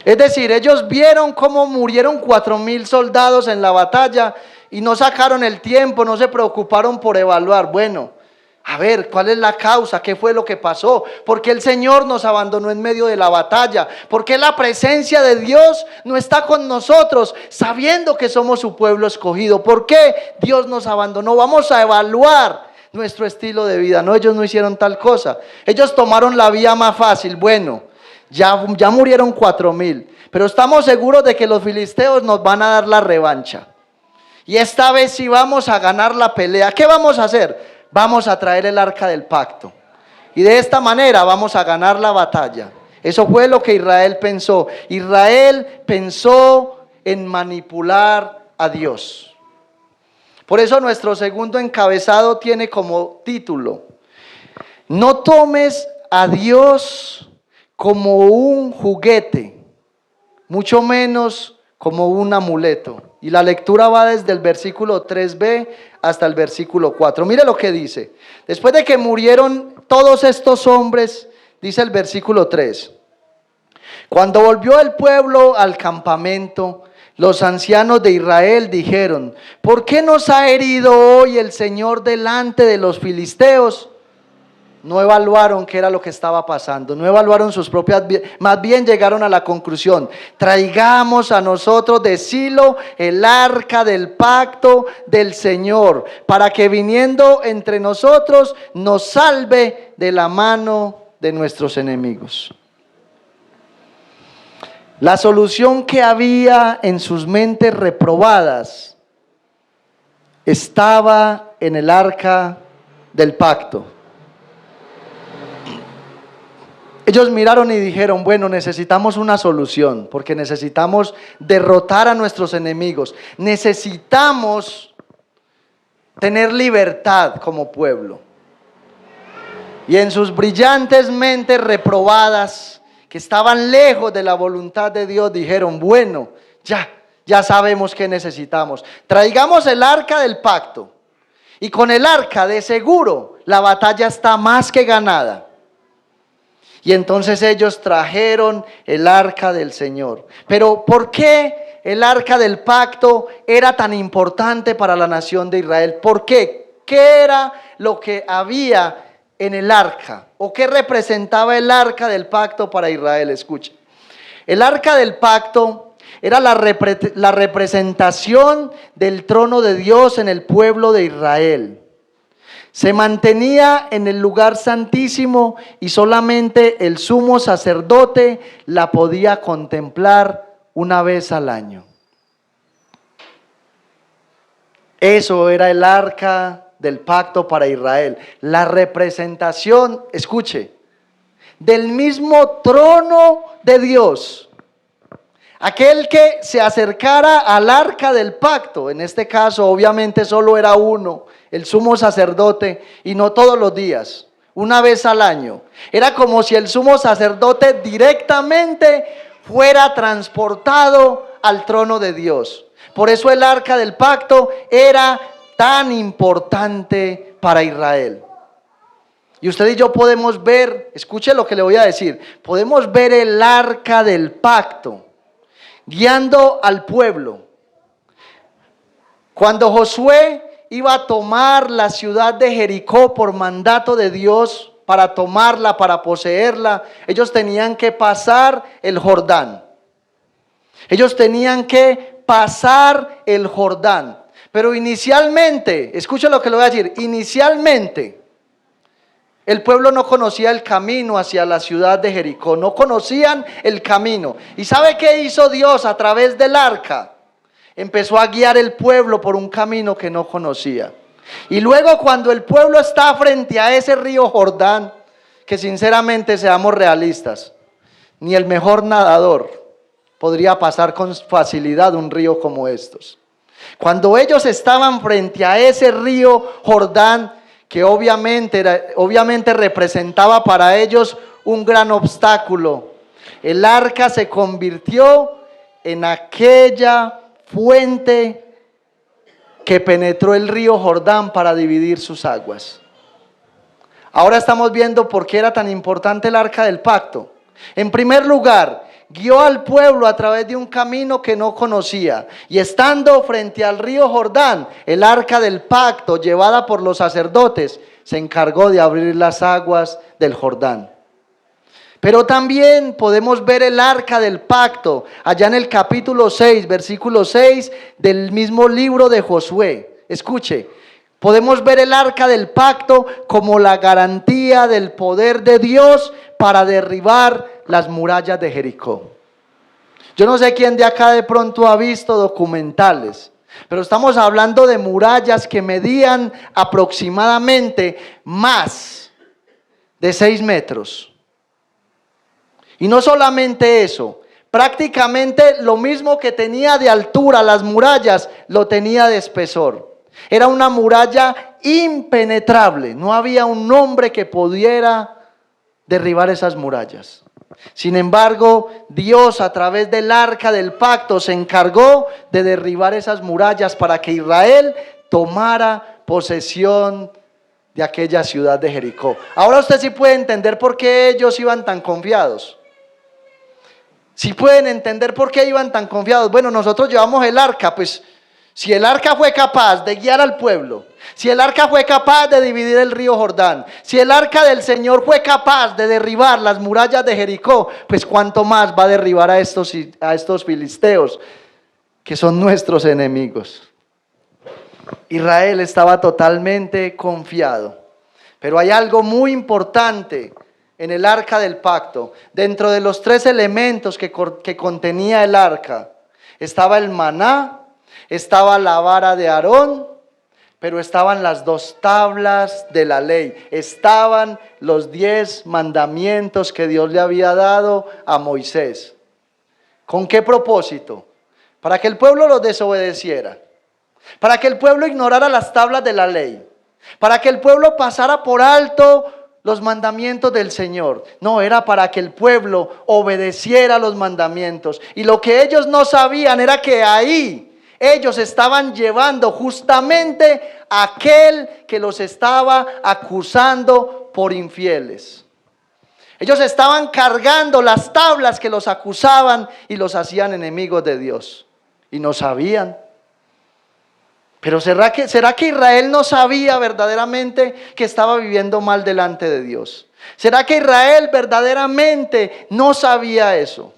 S1: Es decir, ellos vieron cómo murieron 4,000 soldados en la batalla y no sacaron el tiempo, no se preocuparon por evaluar, bueno, a ver, ¿cuál es la causa? ¿Qué fue lo que pasó? ¿Por qué el Señor nos abandonó en medio de la batalla? ¿Por qué la presencia de Dios no está con nosotros, sabiendo que somos su pueblo escogido? ¿Por qué Dios nos abandonó? Vamos a evaluar nuestro estilo de vida. No, ellos no hicieron tal cosa. Ellos tomaron la vía más fácil. Bueno, ya murieron 4,000, pero estamos seguros de que los filisteos nos van a dar la revancha. Y esta vez sí vamos a ganar la pelea. ¿Qué vamos a hacer? Vamos a traer el arca del pacto y de esta manera vamos a ganar la batalla. Eso fue lo que Israel pensó. Israel pensó en manipular a Dios. Por eso nuestro segundo encabezado tiene como título: no tomes a Dios como un juguete, mucho menos como un amuleto. Y la lectura va desde el versículo 3b hasta el versículo 4. Mire lo que dice. Después de que murieron todos estos hombres, dice el versículo 3. Cuando volvió el pueblo al campamento, los ancianos de Israel dijeron: ¿por qué nos ha herido hoy el Señor delante de los filisteos? No evaluaron qué era lo que estaba pasando, no evaluaron sus propias vidas, más bien llegaron a la conclusión: traigamos a nosotros de Silo el arca del pacto del Señor, para que viniendo entre nosotros nos salve de la mano de nuestros enemigos. La solución que había en sus mentes reprobadas estaba en el arca del pacto. Ellos miraron y dijeron: bueno, necesitamos una solución, porque necesitamos derrotar a nuestros enemigos, necesitamos tener libertad como pueblo. Y en sus brillantes mentes reprobadas, que estaban lejos de la voluntad de Dios, dijeron: bueno, ya sabemos qué necesitamos, traigamos el arca del pacto, y con el arca de seguro la batalla está más que ganada. Y entonces ellos trajeron el arca del Señor. Pero ¿por qué el arca del pacto era tan importante para la nación de Israel? ¿Por qué? ¿Qué era lo que había en el arca? ¿O qué representaba el arca del pacto para Israel? Escuchen. El arca del pacto era la representación del trono de Dios en el pueblo de Israel. Se mantenía en el lugar santísimo y solamente el sumo sacerdote la podía contemplar una vez al año. Eso era el arca del pacto para Israel. La representación, escuche, del mismo trono de Dios. Aquel que se acercara al arca del pacto, en este caso obviamente solo era uno, el sumo sacerdote, y no todos los días, una vez al año. Era como si el sumo sacerdote directamente fuera transportado al trono de Dios. Por eso el arca del pacto era tan importante para Israel. Y usted y yo podemos ver, escuche lo que le voy a decir, podemos ver el arca del pacto guiando al pueblo. Cuando Josué iba a tomar la ciudad de Jericó por mandato de Dios, para tomarla, para poseerla, ellos tenían que pasar el Jordán. Ellos tenían que pasar el Jordán. Pero inicialmente, escucha lo que le voy a decir, inicialmente El pueblo no conocía el camino hacia la ciudad de Jericó, no conocían el camino. ¿Y sabe qué hizo Dios a través del arca? Empezó a guiar el pueblo por un camino que no conocía. Y luego cuando el pueblo está frente a ese río Jordán, que sinceramente seamos realistas, ni el mejor nadador podría pasar con facilidad un río como estos. Cuando ellos estaban frente a ese río Jordán, que obviamente representaba para ellos un gran obstáculo, el arca se convirtió en aquella fuente que penetró el río Jordán para dividir sus aguas. Ahora estamos viendo por qué era tan importante el arca del pacto. En primer lugar, guió al pueblo a través de un camino que no conocía. Y estando frente al río Jordán, el arca del pacto, llevada por los sacerdotes, se encargó de abrir las aguas del Jordán. Pero también podemos ver el arca del pacto allá en el capítulo 6, versículo 6 del mismo libro de Josué. Escuche, podemos ver el arca del pacto como la garantía del poder de Dios para derribar las murallas de Jericó. Yo no sé quién de acá de pronto ha visto documentales, pero estamos hablando de murallas que medían aproximadamente más de 6 metros. Y no solamente eso, prácticamente lo mismo que tenía de altura las murallas, lo tenía de espesor. Era una muralla impenetrable, no había un hombre que pudiera derribar esas murallas. Sin embargo, Dios a través del arca del pacto se encargó de derribar esas murallas para que Israel tomara posesión de aquella ciudad de Jericó. Ahora usted sí puede entender por qué ellos iban tan confiados. Si pueden entender por qué iban tan confiados. Bueno, nosotros llevamos el arca, pues si el arca fue capaz de guiar al pueblo, si el arca fue capaz de dividir el río Jordán, si el arca del Señor fue capaz de derribar las murallas de Jericó, pues cuánto más va a derribar a estos filisteos que son nuestros enemigos. Israel estaba totalmente confiado, pero hay algo muy importante en el arca del pacto. Dentro de los 3 elementos que contenía el arca, estaba el maná, estaba la vara de Aarón, pero estaban las 2 tablas de la ley, estaban los 10 mandamientos que Dios le había dado a Moisés. ¿Con qué propósito? Para que el pueblo los desobedeciera, para que el pueblo ignorara las tablas de la ley, para que el pueblo pasara por alto los mandamientos del Señor. No, era para que el pueblo obedeciera los mandamientos. Y lo que ellos no sabían era que ahí ellos estaban llevando justamente a aquel que los estaba acusando por infieles. Ellos estaban cargando las tablas que los acusaban y los hacían enemigos de Dios. Y no sabían. Pero ¿será que Israel no sabía verdaderamente que estaba viviendo mal delante de Dios? ¿Será que Israel verdaderamente no sabía eso?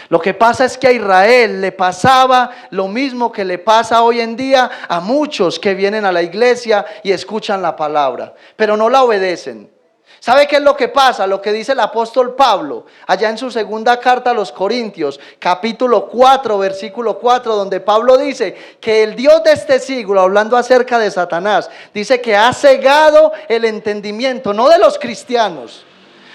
S1: Lo que pasa es que a Israel le pasaba lo mismo que le pasa hoy en día a muchos que vienen a la iglesia y escuchan la palabra, pero no la obedecen. ¿Sabe qué es lo que pasa? Lo que dice el apóstol Pablo allá en su segunda carta a los Corintios, capítulo 4, versículo 4, donde Pablo dice que el Dios de este siglo, hablando acerca de Satanás, dice que ha cegado el entendimiento, no de los cristianos,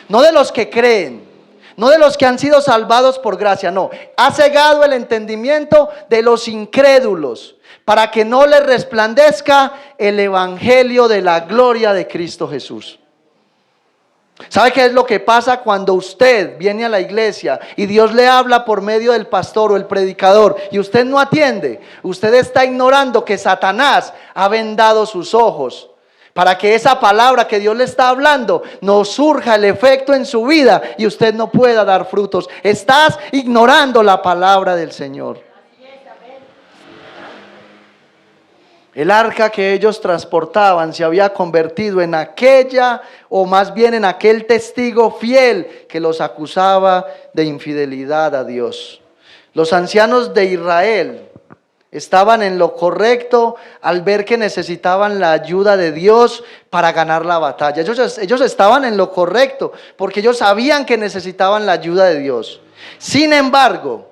S1: no de los que creen, no de los que han sido salvados por gracia, no, ha cegado el entendimiento de los incrédulos, para que no les resplandezca el evangelio de la gloria de Cristo Jesús. ¿Sabe qué es lo que pasa cuando usted viene a la iglesia y Dios le habla por medio del pastor o el predicador y usted no atiende? Usted está ignorando que Satanás ha vendado sus ojos para que esa palabra que Dios le está hablando no surja el efecto en su vida y usted no pueda dar frutos. Estás ignorando la palabra del Señor. El arca que ellos transportaban se había convertido en aquella, o más bien en aquel testigo fiel que los acusaba de infidelidad a Dios. Los ancianos de Israel estaban en lo correcto al ver que necesitaban la ayuda de Dios para ganar la batalla. Ellos estaban en lo correcto porque ellos sabían que necesitaban la ayuda de Dios. Sin embargo,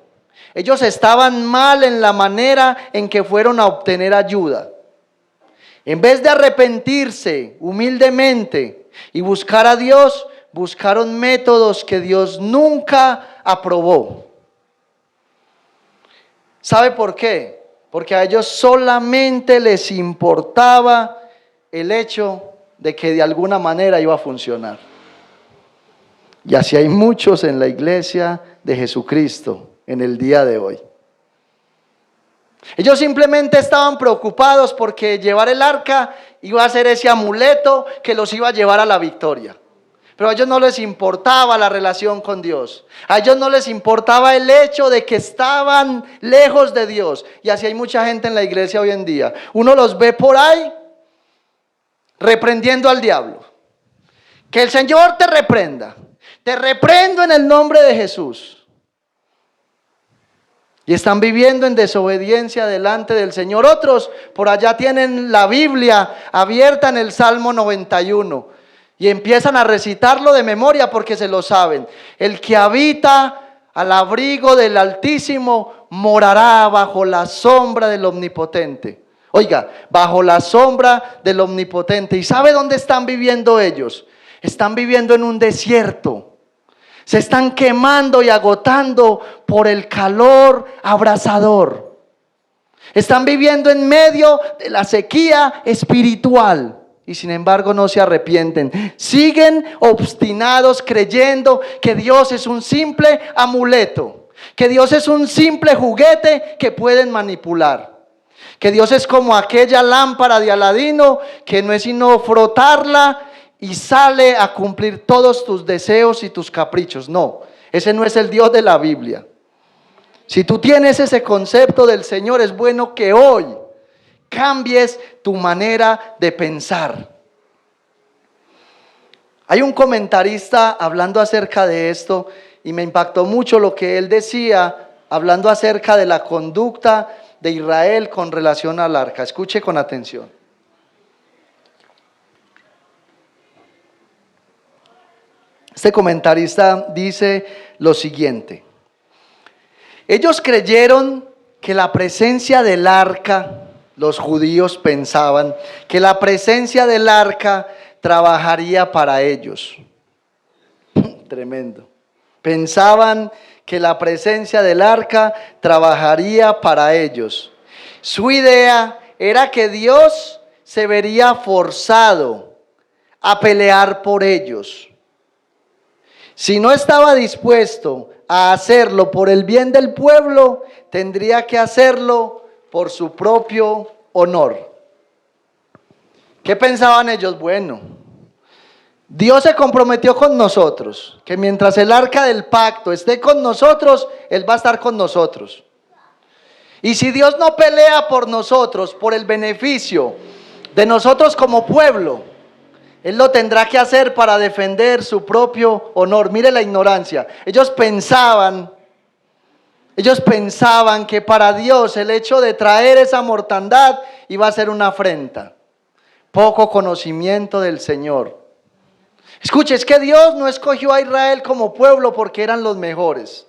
S1: ellos estaban mal en la manera en que fueron a obtener ayuda. En vez de arrepentirse humildemente y buscar a Dios, buscaron métodos que Dios nunca aprobó. ¿Sabe por qué? Porque a ellos solamente les importaba el hecho de que de alguna manera iba a funcionar. Y así hay muchos en la iglesia de Jesucristo en el día de hoy. Ellos simplemente estaban preocupados porque llevar el arca iba a ser ese amuleto que los iba a llevar a la victoria. Pero a ellos no les importaba la relación con Dios. A ellos no les importaba el hecho de que estaban lejos de Dios. Y así hay mucha gente en la iglesia hoy en día. Uno los ve por ahí reprendiendo al diablo. Que el Señor te reprenda. Te reprendo en el nombre de Jesús. Y están viviendo en desobediencia delante del Señor. Otros por allá tienen la Biblia abierta en el Salmo 91 y empiezan a recitarlo de memoria porque se lo saben. El que habita al abrigo del Altísimo morará bajo la sombra del Omnipotente. Oiga, bajo la sombra del Omnipotente. ¿Y sabe dónde están viviendo ellos? Están viviendo en un desierto. Se están quemando y agotando por el calor abrasador. Están viviendo en medio de la sequía espiritual y sin embargo no se arrepienten. Siguen obstinados creyendo que Dios es un simple amuleto, que Dios es un simple juguete que pueden manipular. Que Dios es como aquella lámpara de Aladino que no es sino frotarla y sale a cumplir todos tus deseos y tus caprichos. No, ese no es el Dios de la Biblia. Si tú tienes ese concepto del Señor, es bueno que hoy cambies tu manera de pensar. Hay un comentarista hablando acerca de esto y me impactó mucho lo que él decía, hablando acerca de la conducta de Israel con relación al arca. Escuche con atención. Este comentarista dice lo siguiente: ellos creyeron que la presencia del arca, los judíos pensaban que la presencia del arca trabajaría para ellos. Tremendo. Pensaban que la presencia del arca trabajaría para ellos. Su idea era que Dios se vería forzado a pelear por ellos. Si no estaba dispuesto a hacerlo por el bien del pueblo, tendría que hacerlo por su propio honor. ¿Qué pensaban ellos? Bueno, Dios se comprometió con nosotros, que mientras el arca del pacto esté con nosotros, Él va a estar con nosotros. Y si Dios no pelea por nosotros, por el beneficio de nosotros como pueblo, Él lo tendrá que hacer para defender su propio honor. Mire la ignorancia. Ellos pensaban que para Dios el hecho de traer esa mortandad iba a ser una afrenta. Poco conocimiento del Señor. Escuche, es que Dios no escogió a Israel como pueblo porque eran los mejores.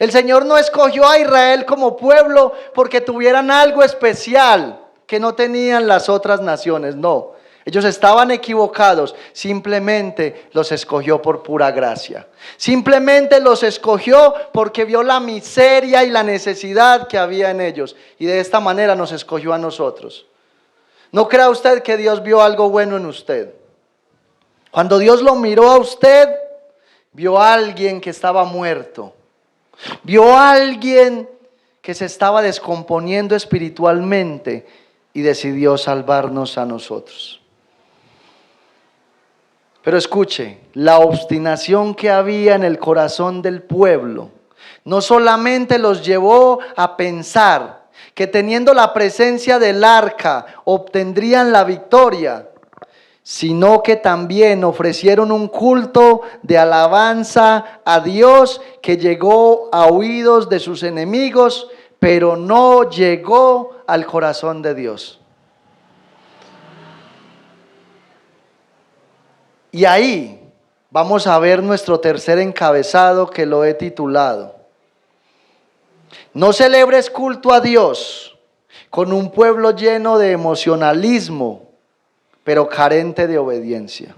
S1: El Señor no escogió a Israel como pueblo porque tuvieran algo especial que no tenían las otras naciones. No. Ellos estaban equivocados, simplemente los escogió por pura gracia. Simplemente los escogió porque vio la miseria y la necesidad que había en ellos. Y de esta manera nos escogió a nosotros. No crea usted que Dios vio algo bueno en usted. Cuando Dios lo miró a usted, vio a alguien que estaba muerto. Vio a alguien que se estaba descomponiendo espiritualmente y decidió salvarnos a nosotros. Pero escuche, la obstinación que había en el corazón del pueblo no solamente los llevó a pensar que teniendo la presencia del arca obtendrían la victoria, sino que también ofrecieron un culto de alabanza a Dios que llegó a oídos de sus enemigos, pero no llegó al corazón de Dios. Y ahí vamos a ver nuestro tercer encabezado, que lo he titulado: no celebres culto a Dios con un pueblo lleno de emocionalismo, pero carente de obediencia.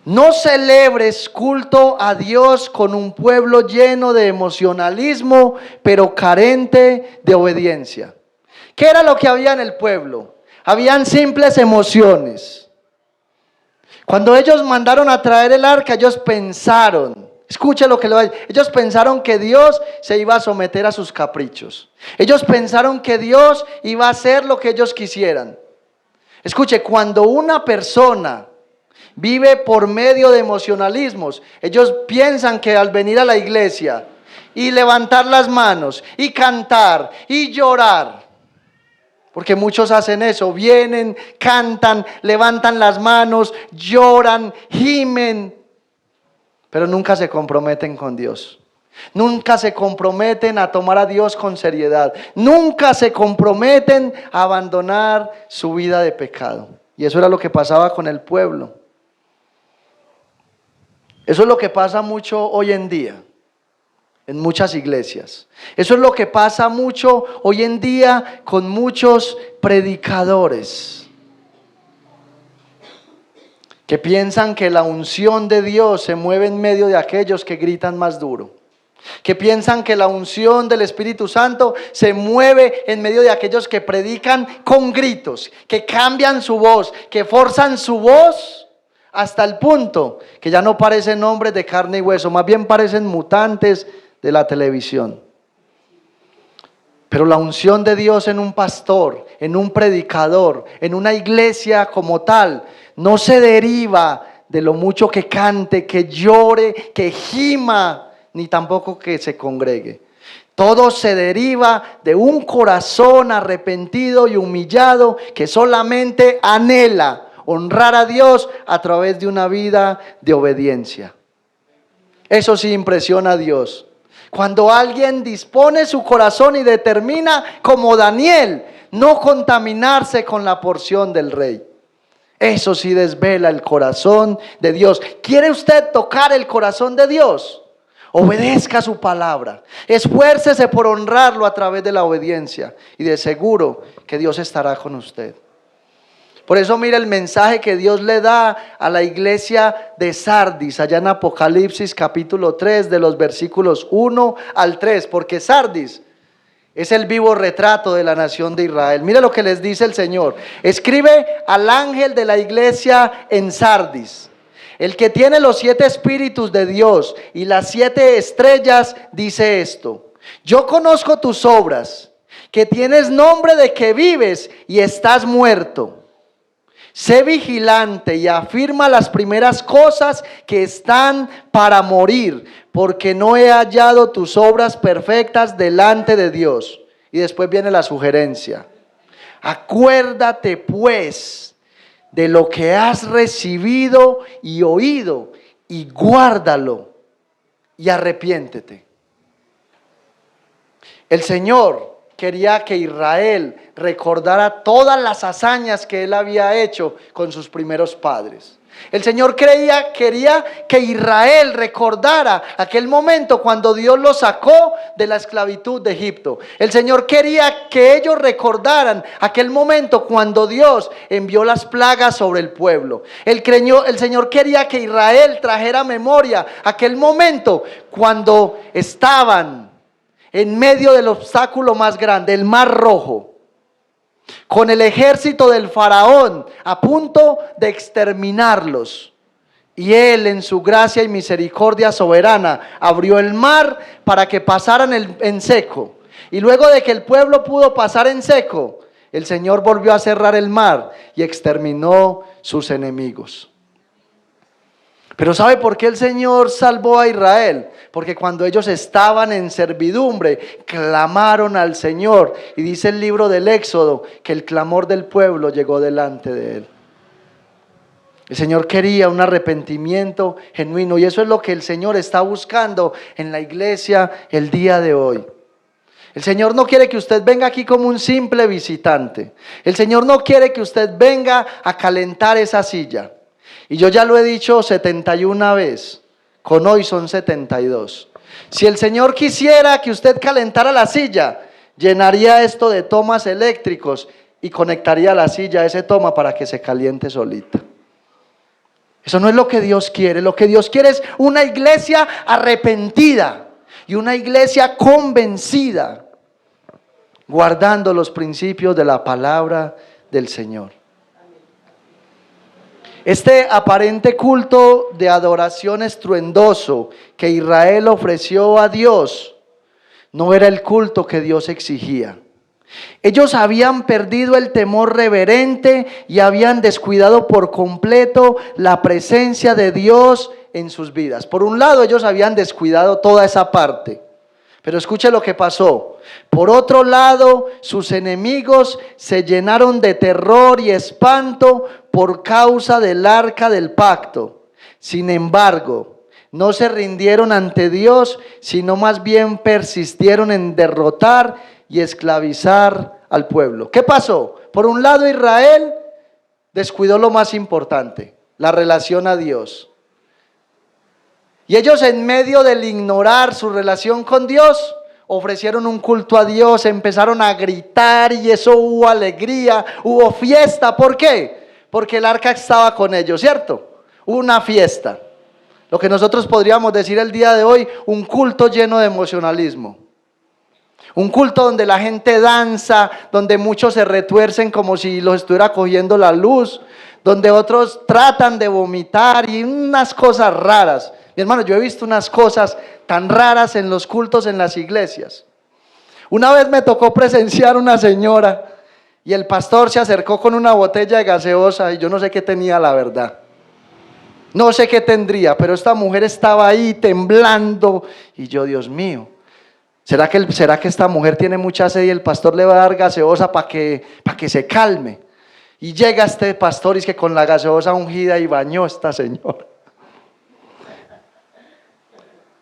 S1: No celebres culto a Dios con un pueblo lleno de emocionalismo, pero carente de obediencia. ¿Qué era lo que había en el pueblo? Habían simples emociones. Cuando ellos mandaron a traer el arca, ellos pensaron, escuche lo que le voy a decir, ellos pensaron que Dios se iba a someter a sus caprichos. Ellos pensaron que Dios iba a hacer lo que ellos quisieran. Escuche, cuando una persona vive por medio de emocionalismos, ellos piensan que al venir a la iglesia y levantar las manos y cantar y llorar, porque muchos hacen eso, vienen, cantan, levantan las manos, lloran, gimen, pero nunca se comprometen con Dios. Nunca se comprometen a tomar a Dios con seriedad. Nunca se comprometen a abandonar su vida de pecado. Y eso era lo que pasaba con el pueblo. Eso es lo que pasa mucho hoy en día en muchas iglesias. Eso es lo que pasa mucho hoy en día con muchos predicadores que piensan que la unción de Dios se mueve en medio de aquellos que gritan más duro, que piensan que la unción del Espíritu Santo se mueve en medio de aquellos que predican con gritos, que cambian su voz, que forzan su voz hasta el punto que ya no parecen hombres de carne y hueso, más bien parecen mutantes de la televisión. Pero la unción de Dios en un pastor, en un predicador, en una iglesia como tal, no se deriva de lo mucho que cante, que llore, que gima, ni tampoco que se congregue. Todo se deriva de un corazón arrepentido y humillado que solamente anhela honrar a Dios a través de una vida de obediencia. Eso sí impresiona a Dios. Cuando alguien dispone su corazón y determina, como Daniel, no contaminarse con la porción del rey. Eso sí desvela el corazón de Dios. ¿Quiere usted tocar el corazón de Dios? Obedezca su palabra. Esfuércese por honrarlo a través de la obediencia. Y de seguro que Dios estará con usted. Por eso mira el mensaje que Dios le da a la iglesia de Sardis, allá en Apocalipsis capítulo 3, de los versículos 1 al 3, porque Sardis es el vivo retrato de la nación de Israel. Mira lo que les dice el Señor: escribe al ángel de la iglesia en Sardis, el que tiene los 7 espíritus de Dios y las 7 estrellas, dice esto: yo conozco tus obras, que tienes nombre de que vives y estás muerto. Sé vigilante y afirma las primeras cosas que están para morir, porque no he hallado tus obras perfectas delante de Dios. Y después viene la sugerencia: acuérdate pues de lo que has recibido y oído, y guárdalo y arrepiéntete. El Señor quería que Israel recordara todas las hazañas que él había hecho con sus primeros padres. El Señor quería que Israel recordara aquel momento cuando Dios los sacó de la esclavitud de Egipto. El Señor quería que ellos recordaran aquel momento cuando Dios envió las plagas sobre el pueblo. El Señor quería que Israel trajera memoria aquel momento cuando estaban en medio del obstáculo más grande, el Mar Rojo, con el ejército del faraón a punto de exterminarlos. Y Él, en su gracia y misericordia soberana, abrió el mar para que pasaran en seco. Y luego de que el pueblo pudo pasar en seco, el Señor volvió a cerrar el mar y exterminó sus enemigos. Pero ¿sabe por qué el Señor salvó a Israel? Porque cuando ellos estaban en servidumbre, clamaron al Señor. Y dice el libro del Éxodo que el clamor del pueblo llegó delante de Él. El Señor quería un arrepentimiento genuino, y eso es lo que el Señor está buscando en la iglesia el día de hoy. El Señor no quiere que usted venga aquí como un simple visitante. El Señor no quiere que usted venga a calentar esa silla. Y yo ya lo he dicho 71 veces, con hoy son 72. Si el Señor quisiera que usted calentara la silla, llenaría esto de tomas eléctricos y conectaría la silla a ese toma para que se caliente solita. Eso no es lo que Dios quiere. Lo que Dios quiere es una iglesia arrepentida y una iglesia convencida, guardando los principios de la palabra del Señor. Este aparente culto de adoración estruendoso que Israel ofreció a Dios no era el culto que Dios exigía. Ellos habían perdido el temor reverente y habían descuidado por completo la presencia de Dios en sus vidas. Por un lado, ellos habían descuidado toda esa parte. Pero escuche lo que pasó. Por otro lado, sus enemigos se llenaron de terror y espanto por causa del arca del pacto. Sin embargo, no se rindieron ante Dios, sino más bien persistieron en derrotar y esclavizar al pueblo. ¿Qué pasó? Por un lado, Israel descuidó lo más importante, la relación a Dios. Y ellos, en medio del ignorar su relación con Dios, ofrecieron un culto a Dios, empezaron a gritar y eso hubo alegría, hubo fiesta. ¿Por qué? Porque el arca estaba con ellos, ¿cierto? Hubo una fiesta. Lo que nosotros podríamos decir el día de hoy, un culto lleno de emocionalismo. Un culto donde la gente danza, donde muchos se retuercen como si los estuviera cogiendo la luz, donde otros tratan de vomitar y unas cosas raras. Mi hermano, yo he visto unas cosas tan raras en los cultos en las iglesias. Una vez me tocó presenciar una señora y el pastor se acercó con una botella de gaseosa y yo no sé qué tenía, la verdad. No sé qué tendría, pero esta mujer estaba ahí temblando y yo, Dios mío, ¿será que esta mujer tiene mucha sed y el pastor le va a dar gaseosa para que se calme? Y llega este pastor y es que con la gaseosa ungida y bañó a esta señora.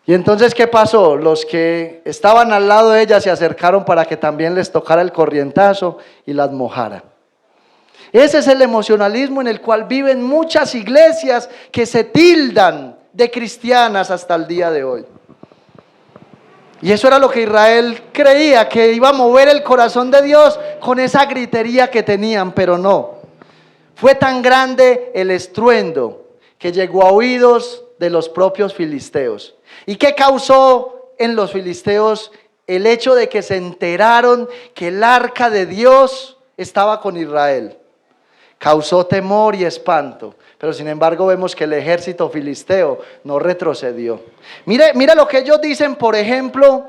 S1: Y entonces, ¿qué pasó? Los que estaban al lado de ella se acercaron para que también les tocara el corrientazo y las mojara. Ese es el emocionalismo en el cual viven muchas iglesias que se tildan de cristianas hasta el día de hoy. Y eso era lo que Israel creía, que iba a mover el corazón de Dios con esa gritería que tenían, pero no. Fue tan grande el estruendo que llegó a oídos de los propios filisteos. ¿Y qué causó en los filisteos el hecho de que se enteraron que el arca de Dios estaba con Israel? Causó temor y espanto, pero sin embargo vemos que el ejército filisteo no retrocedió. Mire lo que ellos dicen, por ejemplo,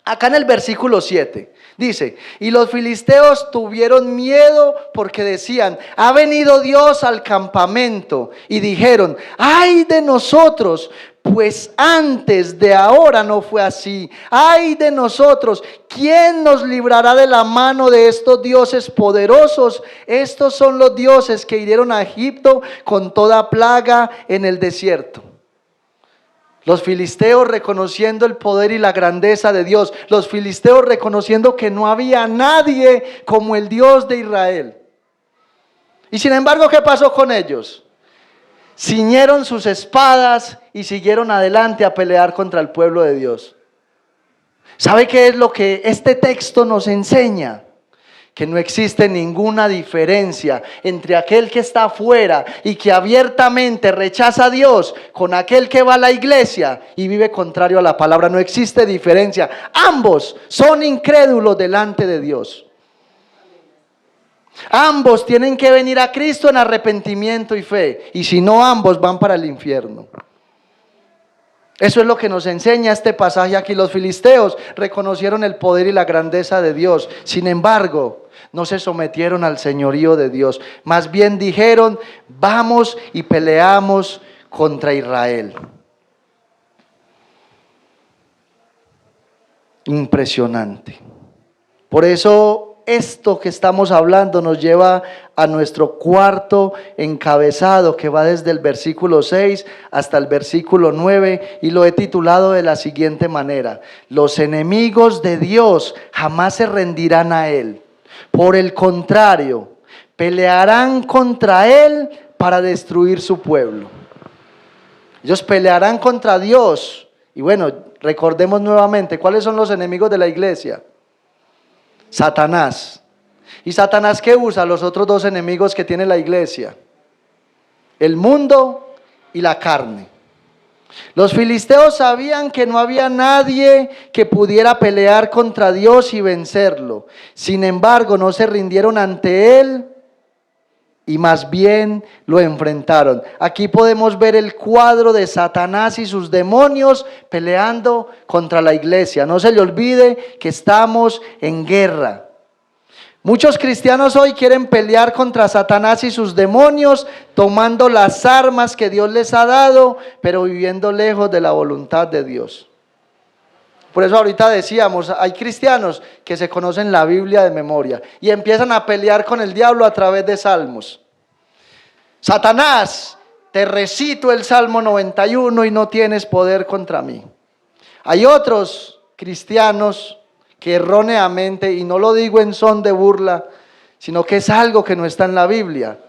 S1: acá en el versículo 7. Dice, y los filisteos tuvieron miedo porque decían, ha venido Dios al campamento. Y dijeron, ay de nosotros, pues antes de ahora no fue así. Ay de nosotros, ¿quién nos librará de la mano de estos dioses poderosos? Estos son los dioses que hirieron a Egipto con toda plaga en el desierto. Los filisteos reconociendo el poder y la grandeza de Dios. Los filisteos reconociendo que no había nadie como el Dios de Israel. Y sin embargo, ¿qué pasó con ellos? Ciñeron sus espadas y siguieron adelante a pelear contra el pueblo de Dios. ¿Sabe qué es lo que este texto nos enseña? Que no existe ninguna diferencia entre aquel que está afuera y que abiertamente rechaza a Dios con aquel que va a la iglesia y vive contrario a la palabra. No existe diferencia. Ambos son incrédulos delante de Dios. Ambos tienen que venir a Cristo en arrepentimiento y fe. Y si no, ambos van para el infierno. Eso es lo que nos enseña este pasaje aquí. Los filisteos reconocieron el poder y la grandeza de Dios. Sin embargo, no se sometieron al señorío de Dios. Más bien dijeron, vamos y peleamos contra Israel. Impresionante. Por eso esto que estamos hablando nos lleva a nuestro cuarto encabezado, que va desde el versículo 6 hasta el versículo 9, y lo he titulado de la siguiente manera: los enemigos de Dios jamás se rendirán a Él. Por el contrario, pelearán contra Él para destruir su pueblo. Ellos pelearán contra Dios. Y bueno, recordemos nuevamente, ¿cuáles son los enemigos de la iglesia? Satanás. ¿Y Satanás qué usa? Los otros dos enemigos que tiene la iglesia: el mundo y la carne. Los filisteos sabían que no había nadie que pudiera pelear contra Dios y vencerlo. Sin embargo, no se rindieron ante Él y más bien lo enfrentaron. Aquí podemos ver el cuadro de Satanás y sus demonios peleando contra la iglesia. No se le olvide que estamos en guerra. Muchos cristianos hoy quieren pelear contra Satanás y sus demonios, tomando las armas que Dios les ha dado, pero viviendo lejos de la voluntad de Dios. Por eso ahorita decíamos, hay cristianos que se conocen la Biblia de memoria y empiezan a pelear con el diablo a través de salmos. Satanás, te recito el Salmo 91 y no tienes poder contra mí. Hay otros cristianos que erróneamente, y no lo digo en son de burla, sino que es algo que no está en la Biblia,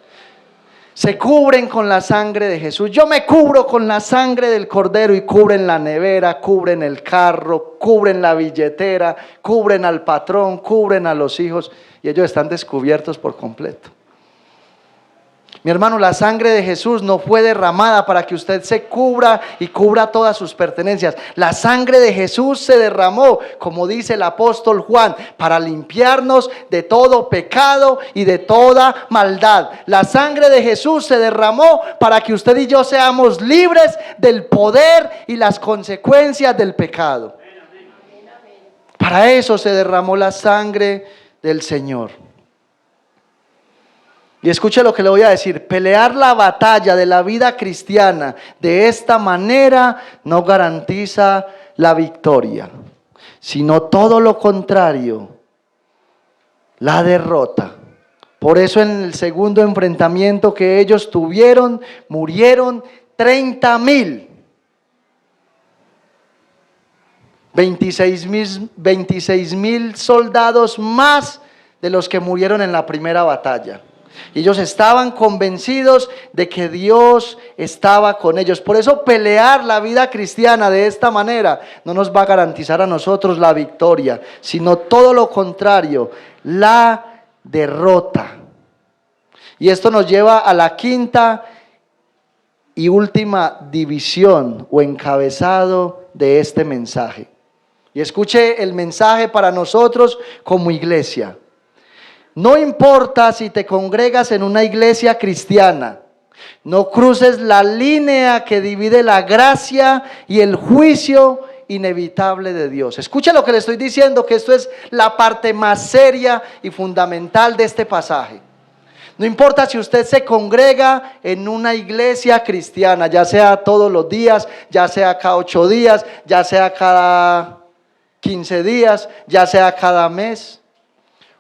S1: se cubren con la sangre de Jesús. Yo me cubro con la sangre del Cordero, y cubren la nevera, cubren el carro, cubren la billetera, cubren al patrón, cubren a los hijos, y ellos están descubiertos por completo. Mi hermano, la sangre de Jesús no fue derramada para que usted se cubra y cubra todas sus pertenencias. La sangre de Jesús se derramó, como dice el apóstol Juan, para limpiarnos de todo pecado y de toda maldad. La sangre de Jesús se derramó para que usted y yo seamos libres del poder y las consecuencias del pecado. Para eso se derramó la sangre del Señor. Y escuche lo que le voy a decir: pelear la batalla de la vida cristiana de esta manera no garantiza la victoria, sino todo lo contrario, la derrota. Por eso en el segundo enfrentamiento que ellos tuvieron, murieron 30,000. 26,000 soldados más de los que murieron en la primera batalla. Ellos estaban convencidos de que Dios estaba con ellos. Por eso pelear la vida cristiana de esta manera no nos va a garantizar a nosotros la victoria, sino todo lo contrario, la derrota. Y esto nos lleva a la quinta y última división o encabezado de este mensaje. Y escuche el mensaje para nosotros como iglesia. No importa si te congregas en una iglesia cristiana, no cruces la línea que divide la gracia y el juicio inevitable de Dios. Escucha lo que le estoy diciendo, que esto es la parte más seria y fundamental de este pasaje. No importa si usted se congrega en una iglesia cristiana, ya sea todos los días, ya sea cada 8 días, ya sea cada 15 días, ya sea cada mes,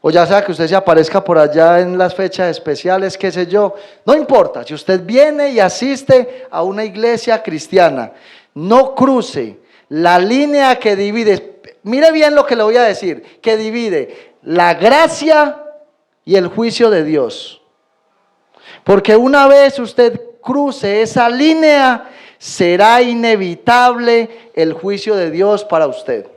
S1: o ya sea que usted se aparezca por allá en las fechas especiales, qué sé yo. No importa, si usted viene y asiste a una iglesia cristiana, no cruce la línea que divide, mire bien lo que le voy a decir, que divide la gracia y el juicio de Dios. Porque una vez usted cruce esa línea, será inevitable el juicio de Dios para usted.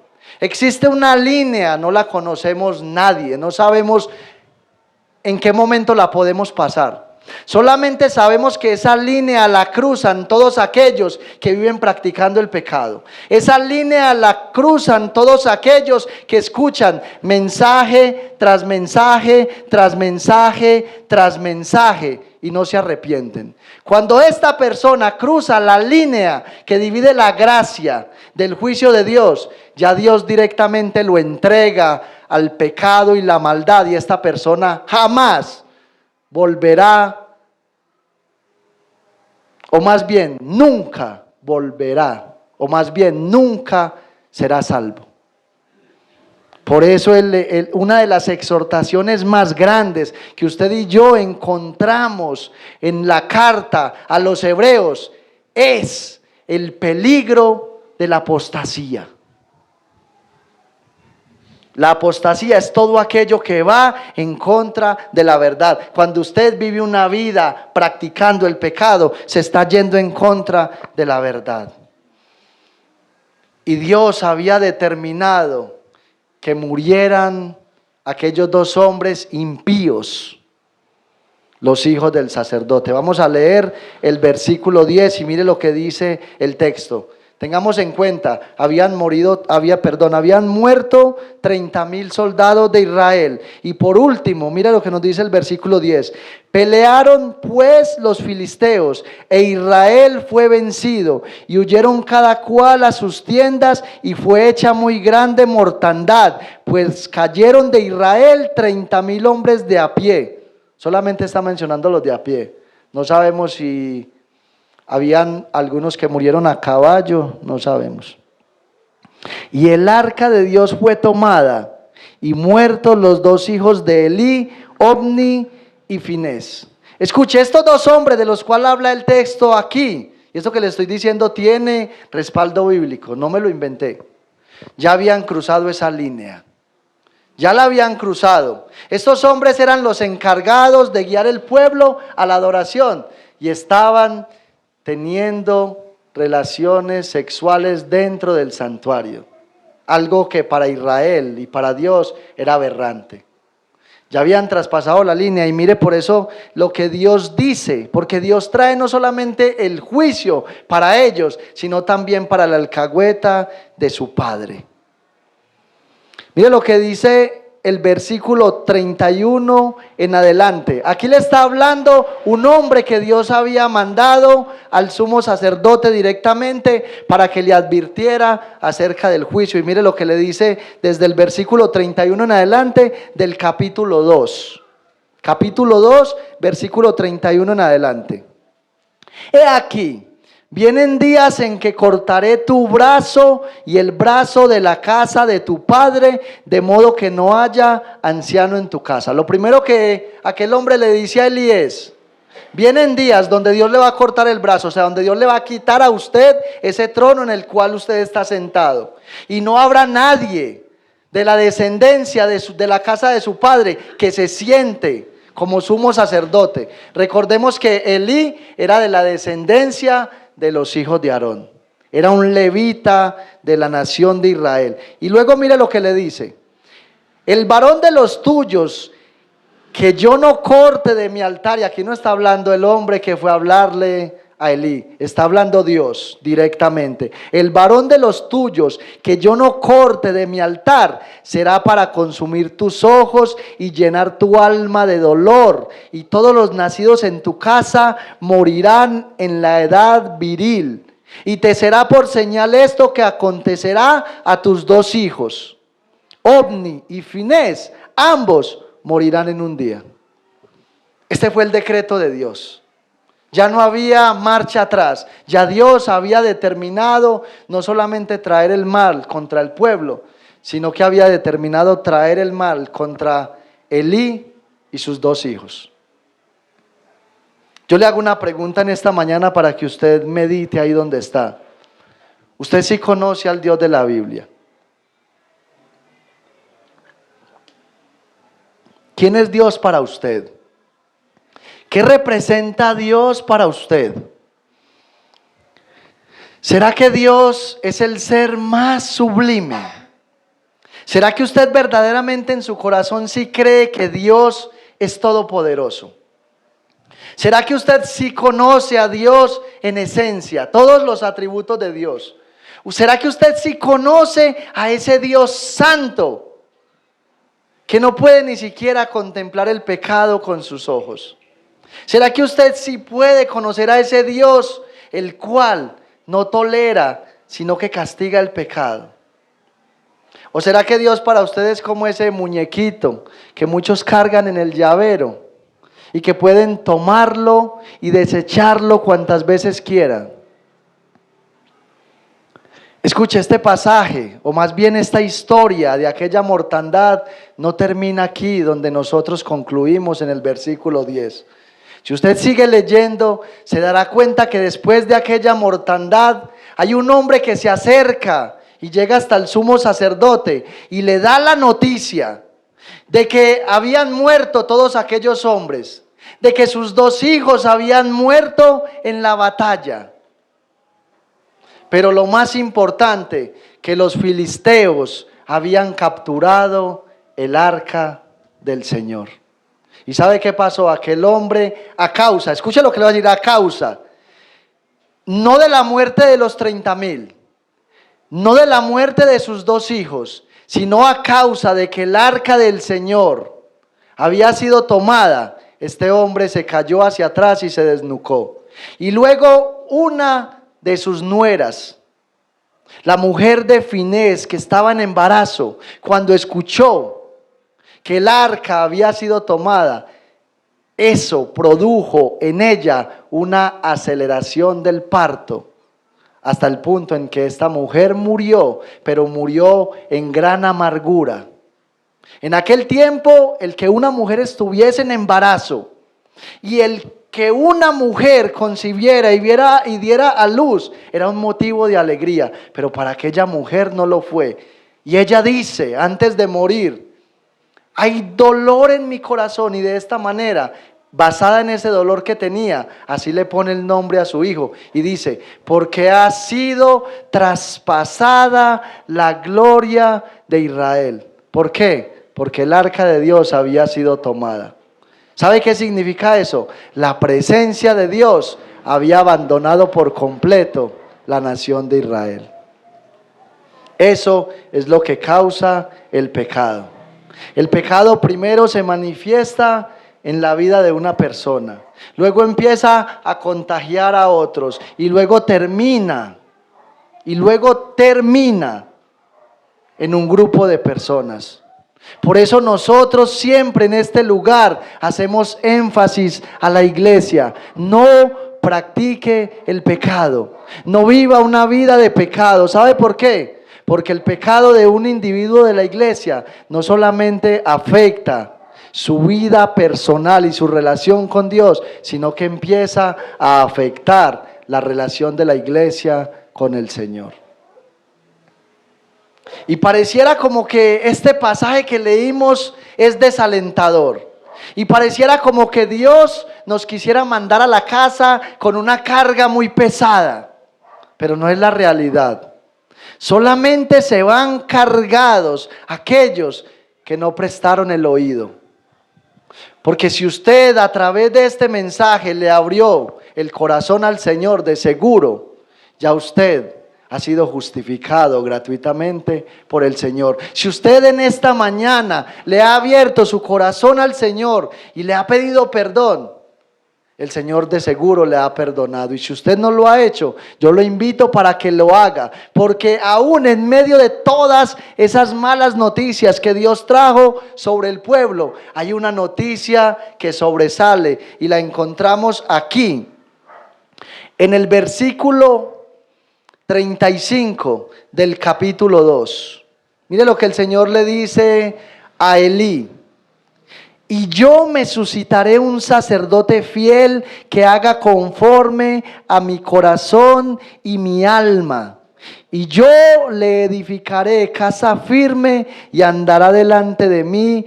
S1: Existe una línea, no la conocemos nadie, no sabemos en qué momento la podemos pasar. Solamente sabemos que esa línea la cruzan todos aquellos que viven practicando el pecado. Esa línea la cruzan todos aquellos que escuchan mensaje tras mensaje, tras mensaje, tras mensaje y no se arrepienten. Cuando esta persona cruza la línea que divide la gracia del juicio de Dios, ya Dios directamente lo entrega al pecado y la maldad, y esta persona jamás volverá, o más bien nunca volverá, o más bien nunca será salvo. Por eso una de las exhortaciones más grandes que usted y yo encontramos en la carta a los hebreos es el peligro de la apostasía. La apostasía es todo aquello que va en contra de la verdad. Cuando usted vive una vida practicando el pecado, se está yendo en contra de la verdad. Y Dios había determinado que murieran aquellos dos hombres impíos, los hijos del sacerdote. Vamos a leer el versículo 10 y mire lo que dice el texto. Tengamos en cuenta, habían muerto 30,000 soldados de Israel. Y por último, mira lo que nos dice el versículo 10. Pelearon pues los filisteos, e Israel fue vencido, y huyeron cada cual a sus tiendas, y fue hecha muy grande mortandad, pues cayeron de Israel 30,000 hombres de a pie. Solamente está mencionando los de a pie. No sabemos si habían algunos que murieron a caballo, no sabemos. Y el arca de Dios fue tomada, y muertos los dos hijos de Elí, Ofni y Finés. Escuche, estos dos hombres de los cuales habla el texto aquí, y esto que le estoy diciendo tiene respaldo bíblico, no me lo inventé. Ya habían cruzado esa línea. Ya la habían cruzado. Estos hombres eran los encargados de guiar el pueblo a la adoración, y estaban teniendo relaciones sexuales dentro del santuario, algo que para Israel y para Dios era aberrante. Ya habían traspasado la línea, y mire por eso lo que Dios dice, porque Dios trae no solamente el juicio para ellos, sino también para la alcahueta de su Padre. Mire lo que dice el versículo 31 en adelante. Aquí le está hablando un hombre que Dios había mandado al sumo sacerdote directamente para que le advirtiera acerca del juicio. Y mire lo que le dice desde el versículo 31 en adelante del capítulo 2. Capítulo 2, versículo 31 en adelante. He aquí, vienen días en que cortaré tu brazo y el brazo de la casa de tu padre, de modo que no haya anciano en tu casa. Lo primero que aquel hombre le dice a Elí es: vienen días donde Dios le va a cortar el brazo, o sea, donde Dios le va a quitar a usted ese trono en el cual usted está sentado. Y no habrá nadie de la descendencia de la casa de su padre que se siente como sumo sacerdote. Recordemos que Elí era de la descendencia de los hijos de Aarón. Era un levita de la nación de Israel. Y luego mire lo que le dice: el varón de los tuyos que yo no corte de mi altar. Y aquí no está hablando el hombre que fue a hablarle a Elí, está hablando Dios directamente. El varón de los tuyos que yo no corte de mi altar será para consumir tus ojos y llenar tu alma de dolor, y todos los nacidos en tu casa morirán en la edad viril. Y te será por señal esto que acontecerá a tus dos hijos, Ofni y Finés, ambos morirán en un día. Este fue el decreto de Dios. Ya no había marcha atrás. Ya Dios había determinado no solamente traer el mal contra el pueblo, sino que había determinado traer el mal contra Elí y sus dos hijos. Yo le hago una pregunta en esta mañana para que usted medite ahí donde está. Usted sí conoce al Dios de la Biblia. ¿Quién es Dios para usted? ¿Qué representa Dios para usted? ¿Será que Dios es el ser más sublime? ¿Será que usted verdaderamente en su corazón sí cree que Dios es todopoderoso? ¿Será que usted sí conoce a Dios en esencia, todos los atributos de Dios? ¿Será que usted sí conoce a ese Dios santo que no puede ni siquiera contemplar el pecado con sus ojos? ¿Será que usted sí puede conocer a ese Dios el cual no tolera, sino que castiga el pecado? ¿O será que Dios para ustedes es como ese muñequito que muchos cargan en el llavero y que pueden tomarlo y desecharlo cuantas veces quieran? Escuche, este pasaje, o más bien esta historia de aquella mortandad, no termina aquí donde nosotros concluimos en el versículo 10. Si usted sigue leyendo, se dará cuenta que después de aquella mortandad, hay un hombre que se acerca y llega hasta el sumo sacerdote y le da la noticia de que habían muerto todos aquellos hombres, de que sus 2 hijos habían muerto en la batalla. Pero lo más importante, que los filisteos habían capturado el arca del Señor. ¿Y sabe qué pasó? Aquel hombre, a causa, escuche lo que le voy a decir, a causa, no de la muerte de los 30,000, no de la muerte de sus 2 hijos, sino a causa de que el arca del Señor había sido tomada, este hombre se cayó hacia atrás y se desnucó. Y luego una de sus nueras, la mujer de Finés, que estaba en embarazo, cuando escuchó que el arca había sido tomada, eso produjo en ella una aceleración del parto, hasta el punto en que esta mujer murió, pero murió en gran amargura. En aquel tiempo, el que una mujer estuviese en embarazo y el que una mujer concibiera y diera a luz era un motivo de alegría, pero para aquella mujer no lo fue. Y ella dice, antes de morir, hay dolor en mi corazón, y de esta manera, basada en ese dolor que tenía, así le pone el nombre a su hijo y dice, porque ha sido traspasada la gloria de Israel. ¿Por qué? Porque el arca de Dios había sido tomada. ¿Sabe qué significa eso? La presencia de Dios había abandonado por completo la nación de Israel. Eso es lo que causa el pecado. El pecado primero se manifiesta en la vida de una persona, luego empieza a contagiar a otros y luego termina en un grupo de personas. Por eso nosotros siempre en este lugar hacemos énfasis a la iglesia: no practique el pecado, no viva una vida de pecado. ¿Sabe por qué? Porque el pecado de un individuo de la iglesia no solamente afecta su vida personal y su relación con Dios, sino que empieza a afectar la relación de la iglesia con el Señor. Y pareciera como que este pasaje que leímos es desalentador. Y pareciera como que Dios nos quisiera mandar a la casa con una carga muy pesada. Pero no es la realidad. Solamente se van cargados aquellos que no prestaron el oído. Porque si usted a través de este mensaje le abrió el corazón al Señor, de seguro ya usted ha sido justificado gratuitamente por el Señor. Si usted en esta mañana le ha abierto su corazón al Señor y le ha pedido perdón, el Señor de seguro le ha perdonado. Y si usted no lo ha hecho, yo lo invito para que lo haga, porque aún en medio de todas esas malas noticias que Dios trajo sobre el pueblo, hay una noticia que sobresale y la encontramos aquí, en el versículo 35 del capítulo 2. Mire lo que el Señor le dice a Elí: y yo me suscitaré un sacerdote fiel que haga conforme a mi corazón y mi alma. Y yo le edificaré casa firme y andará delante de mí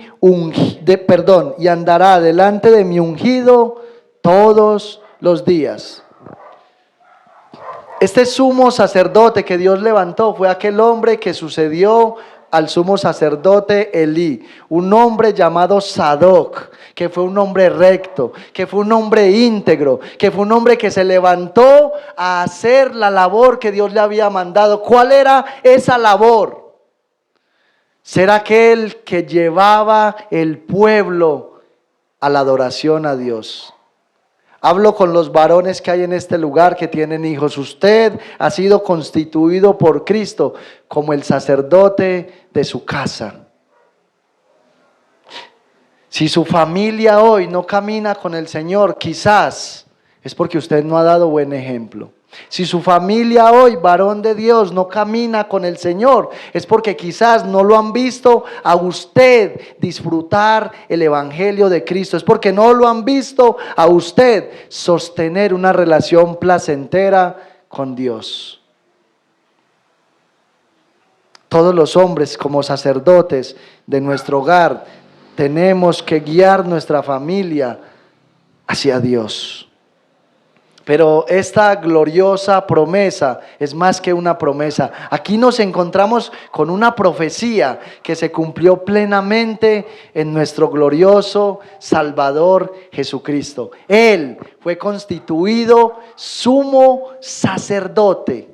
S1: y andará delante de mi ungido todos los días. Este sumo sacerdote que Dios levantó fue aquel hombre que sucedió al sumo sacerdote Elí, un hombre llamado Sadoc, que fue un hombre recto, que fue un hombre íntegro, que fue un hombre que se levantó a hacer la labor que Dios le había mandado. ¿Cuál era esa labor? Ser aquel que llevaba el pueblo a la adoración a Dios. Hablo con los varones que hay en este lugar que tienen hijos. Usted ha sido constituido por Cristo como el sacerdote de su casa. Si su familia hoy no camina con el Señor, quizás es porque usted no ha dado buen ejemplo. Si su familia hoy, varón de Dios, no camina con el Señor, es porque quizás no lo han visto a usted disfrutar el Evangelio de Cristo. Es porque no lo han visto a usted sostener una relación placentera con Dios. Todos los hombres como sacerdotes de nuestro hogar tenemos que guiar nuestra familia hacia Dios. Pero esta gloriosa promesa es más que una promesa. Aquí nos encontramos con una profecía que se cumplió plenamente en nuestro glorioso Salvador Jesucristo. Él fue constituido sumo sacerdote,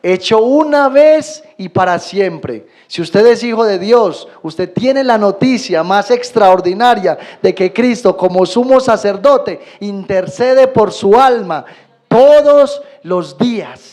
S1: hecho una vez y para siempre. Si usted es hijo de Dios, usted tiene la noticia más extraordinaria de que Cristo, como sumo sacerdote, intercede por su alma todos los días.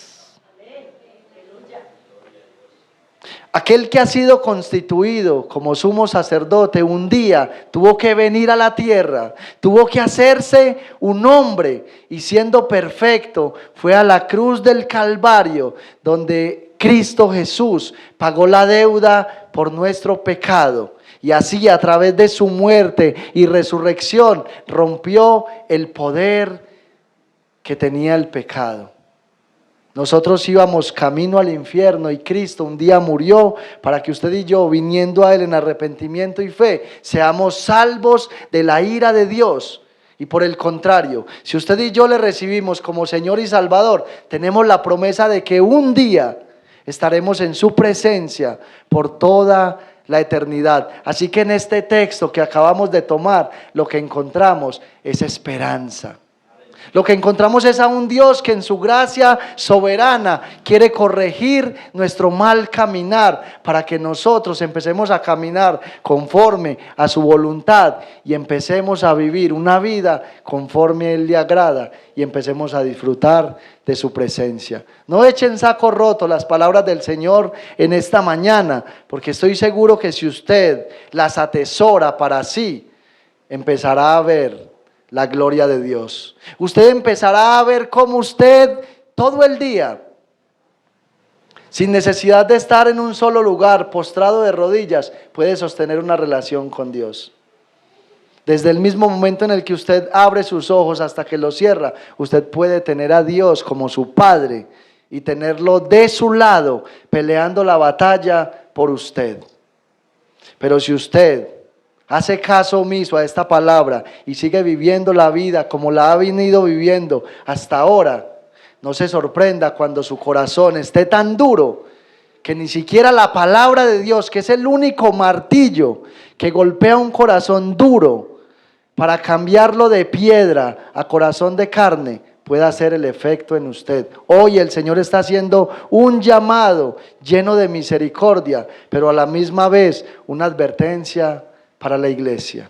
S1: Aquel que ha sido constituido como sumo sacerdote un día tuvo que venir a la tierra, tuvo que hacerse un hombre y siendo perfecto fue a la cruz del Calvario donde Cristo Jesús pagó la deuda por nuestro pecado. Y así a través de su muerte y resurrección rompió el poder que tenía el pecado. Nosotros íbamos camino al infierno y Cristo un día murió para que usted y yo, viniendo a Él en arrepentimiento y fe, seamos salvos de la ira de Dios. Y por el contrario, si usted y yo le recibimos como Señor y Salvador, tenemos la promesa de que un día estaremos en su presencia por toda la eternidad. Así que en este texto que acabamos de tomar, lo que encontramos es esperanza. Lo que encontramos es a un Dios que en su gracia soberana quiere corregir nuestro mal caminar para que nosotros empecemos a caminar conforme a su voluntad y empecemos a vivir una vida conforme a Él le agrada y empecemos a disfrutar de su presencia. No echen saco roto las palabras del Señor en esta mañana, porque estoy seguro que si usted las atesora para sí, empezará a ver la gloria de Dios. Usted empezará a ver cómo usted todo el día, sin necesidad de estar en un solo lugar, postrado de rodillas, puede sostener una relación con Dios. Desde el mismo momento en el que usted abre sus ojos hasta que los cierra, usted puede tener a Dios como su Padre y tenerlo de su lado, peleando la batalla por usted. Pero si usted hace caso omiso a esta palabra y sigue viviendo la vida como la ha venido viviendo hasta ahora, no se sorprenda cuando su corazón esté tan duro que ni siquiera la palabra de Dios, que es el único martillo que golpea un corazón duro para cambiarlo de piedra a corazón de carne, pueda hacer el efecto en usted. Hoy el Señor está haciendo un llamado lleno de misericordia, pero a la misma vez una advertencia para la iglesia.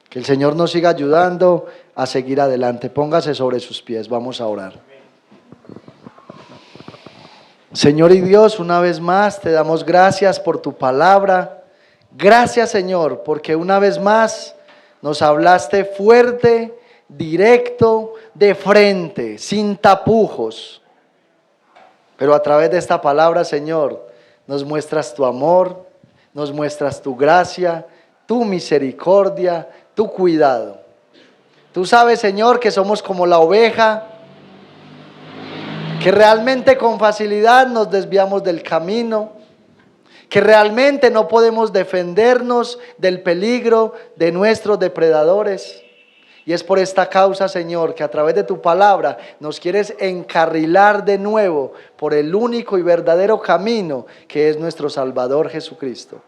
S1: Que el Señor nos siga ayudando a seguir adelante. Póngase sobre sus pies, vamos a orar. Señor y Dios, una vez más te damos gracias por tu palabra. Gracias, Señor, porque una vez más nos hablaste fuerte, directo, de frente, sin tapujos. Pero a través de esta palabra, Señor, nos muestras tu amor, nos muestras tu gracia, tu misericordia, tu cuidado. Tú sabes, Señor, que somos como la oveja, que realmente con facilidad nos desviamos del camino, que realmente no podemos defendernos del peligro de nuestros depredadores. Y es por esta causa, Señor, que a través de tu palabra nos quieres encarrilar de nuevo por el único y verdadero camino que es nuestro Salvador Jesucristo.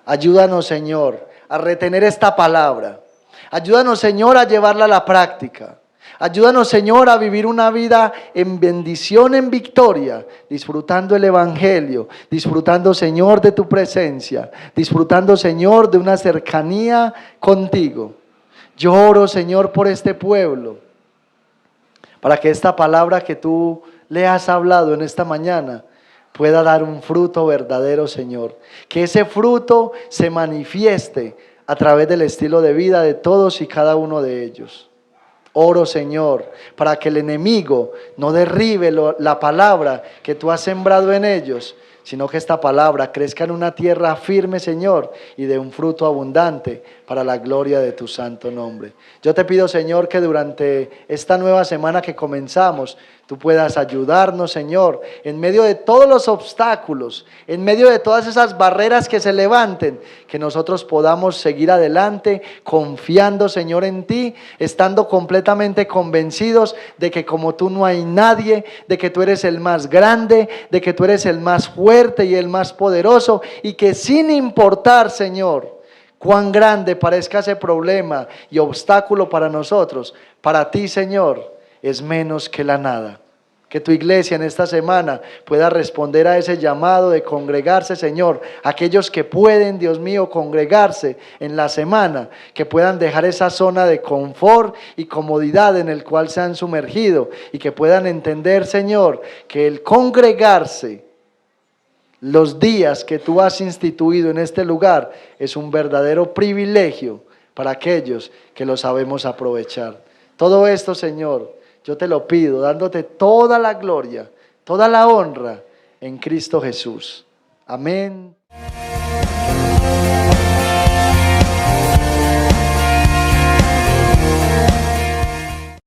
S1: Ayúdanos, Señor, a retener esta palabra. Ayúdanos, Señor, a llevarla a la práctica. Ayúdanos, Señor, a vivir una vida en bendición, en victoria, disfrutando el Evangelio, disfrutando, Señor, de tu presencia, disfrutando, Señor, de una cercanía contigo. Yo oro, Señor, por este pueblo, para que esta palabra que tú le has hablado en esta mañana pueda dar un fruto verdadero, Señor. Que ese fruto se manifieste a través del estilo de vida de todos y cada uno de ellos. Oro, Señor, para que el enemigo no derribe la palabra que tú has sembrado en ellos, sino que esta palabra crezca en una tierra firme, Señor, y de un fruto abundante para la gloria de tu santo nombre. Yo te pido, Señor, que durante esta nueva semana que comenzamos, tú puedas ayudarnos, Señor, en medio de todos los obstáculos, en medio de todas esas barreras que se levanten, que nosotros podamos seguir adelante, confiando, Señor, en ti, estando completamente convencidos de que como tú no hay nadie, de que tú eres el más grande, de que tú eres el más fuerte y el más poderoso, y que sin importar, Señor, cuán grande parezca ese problema y obstáculo para nosotros, para ti, Señor, es menos que la nada. Que tu iglesia en esta semana pueda responder a ese llamado de congregarse, Señor. Aquellos que pueden, Dios mío, congregarse en la semana, que puedan dejar esa zona de confort y comodidad en el cual se han sumergido y que puedan entender, Señor, que el congregarse los días que tú has instituido en este lugar es un verdadero privilegio para aquellos que lo sabemos aprovechar. Todo esto, Señor, yo te lo pido, dándote toda la gloria, toda la honra en Cristo Jesús. Amén.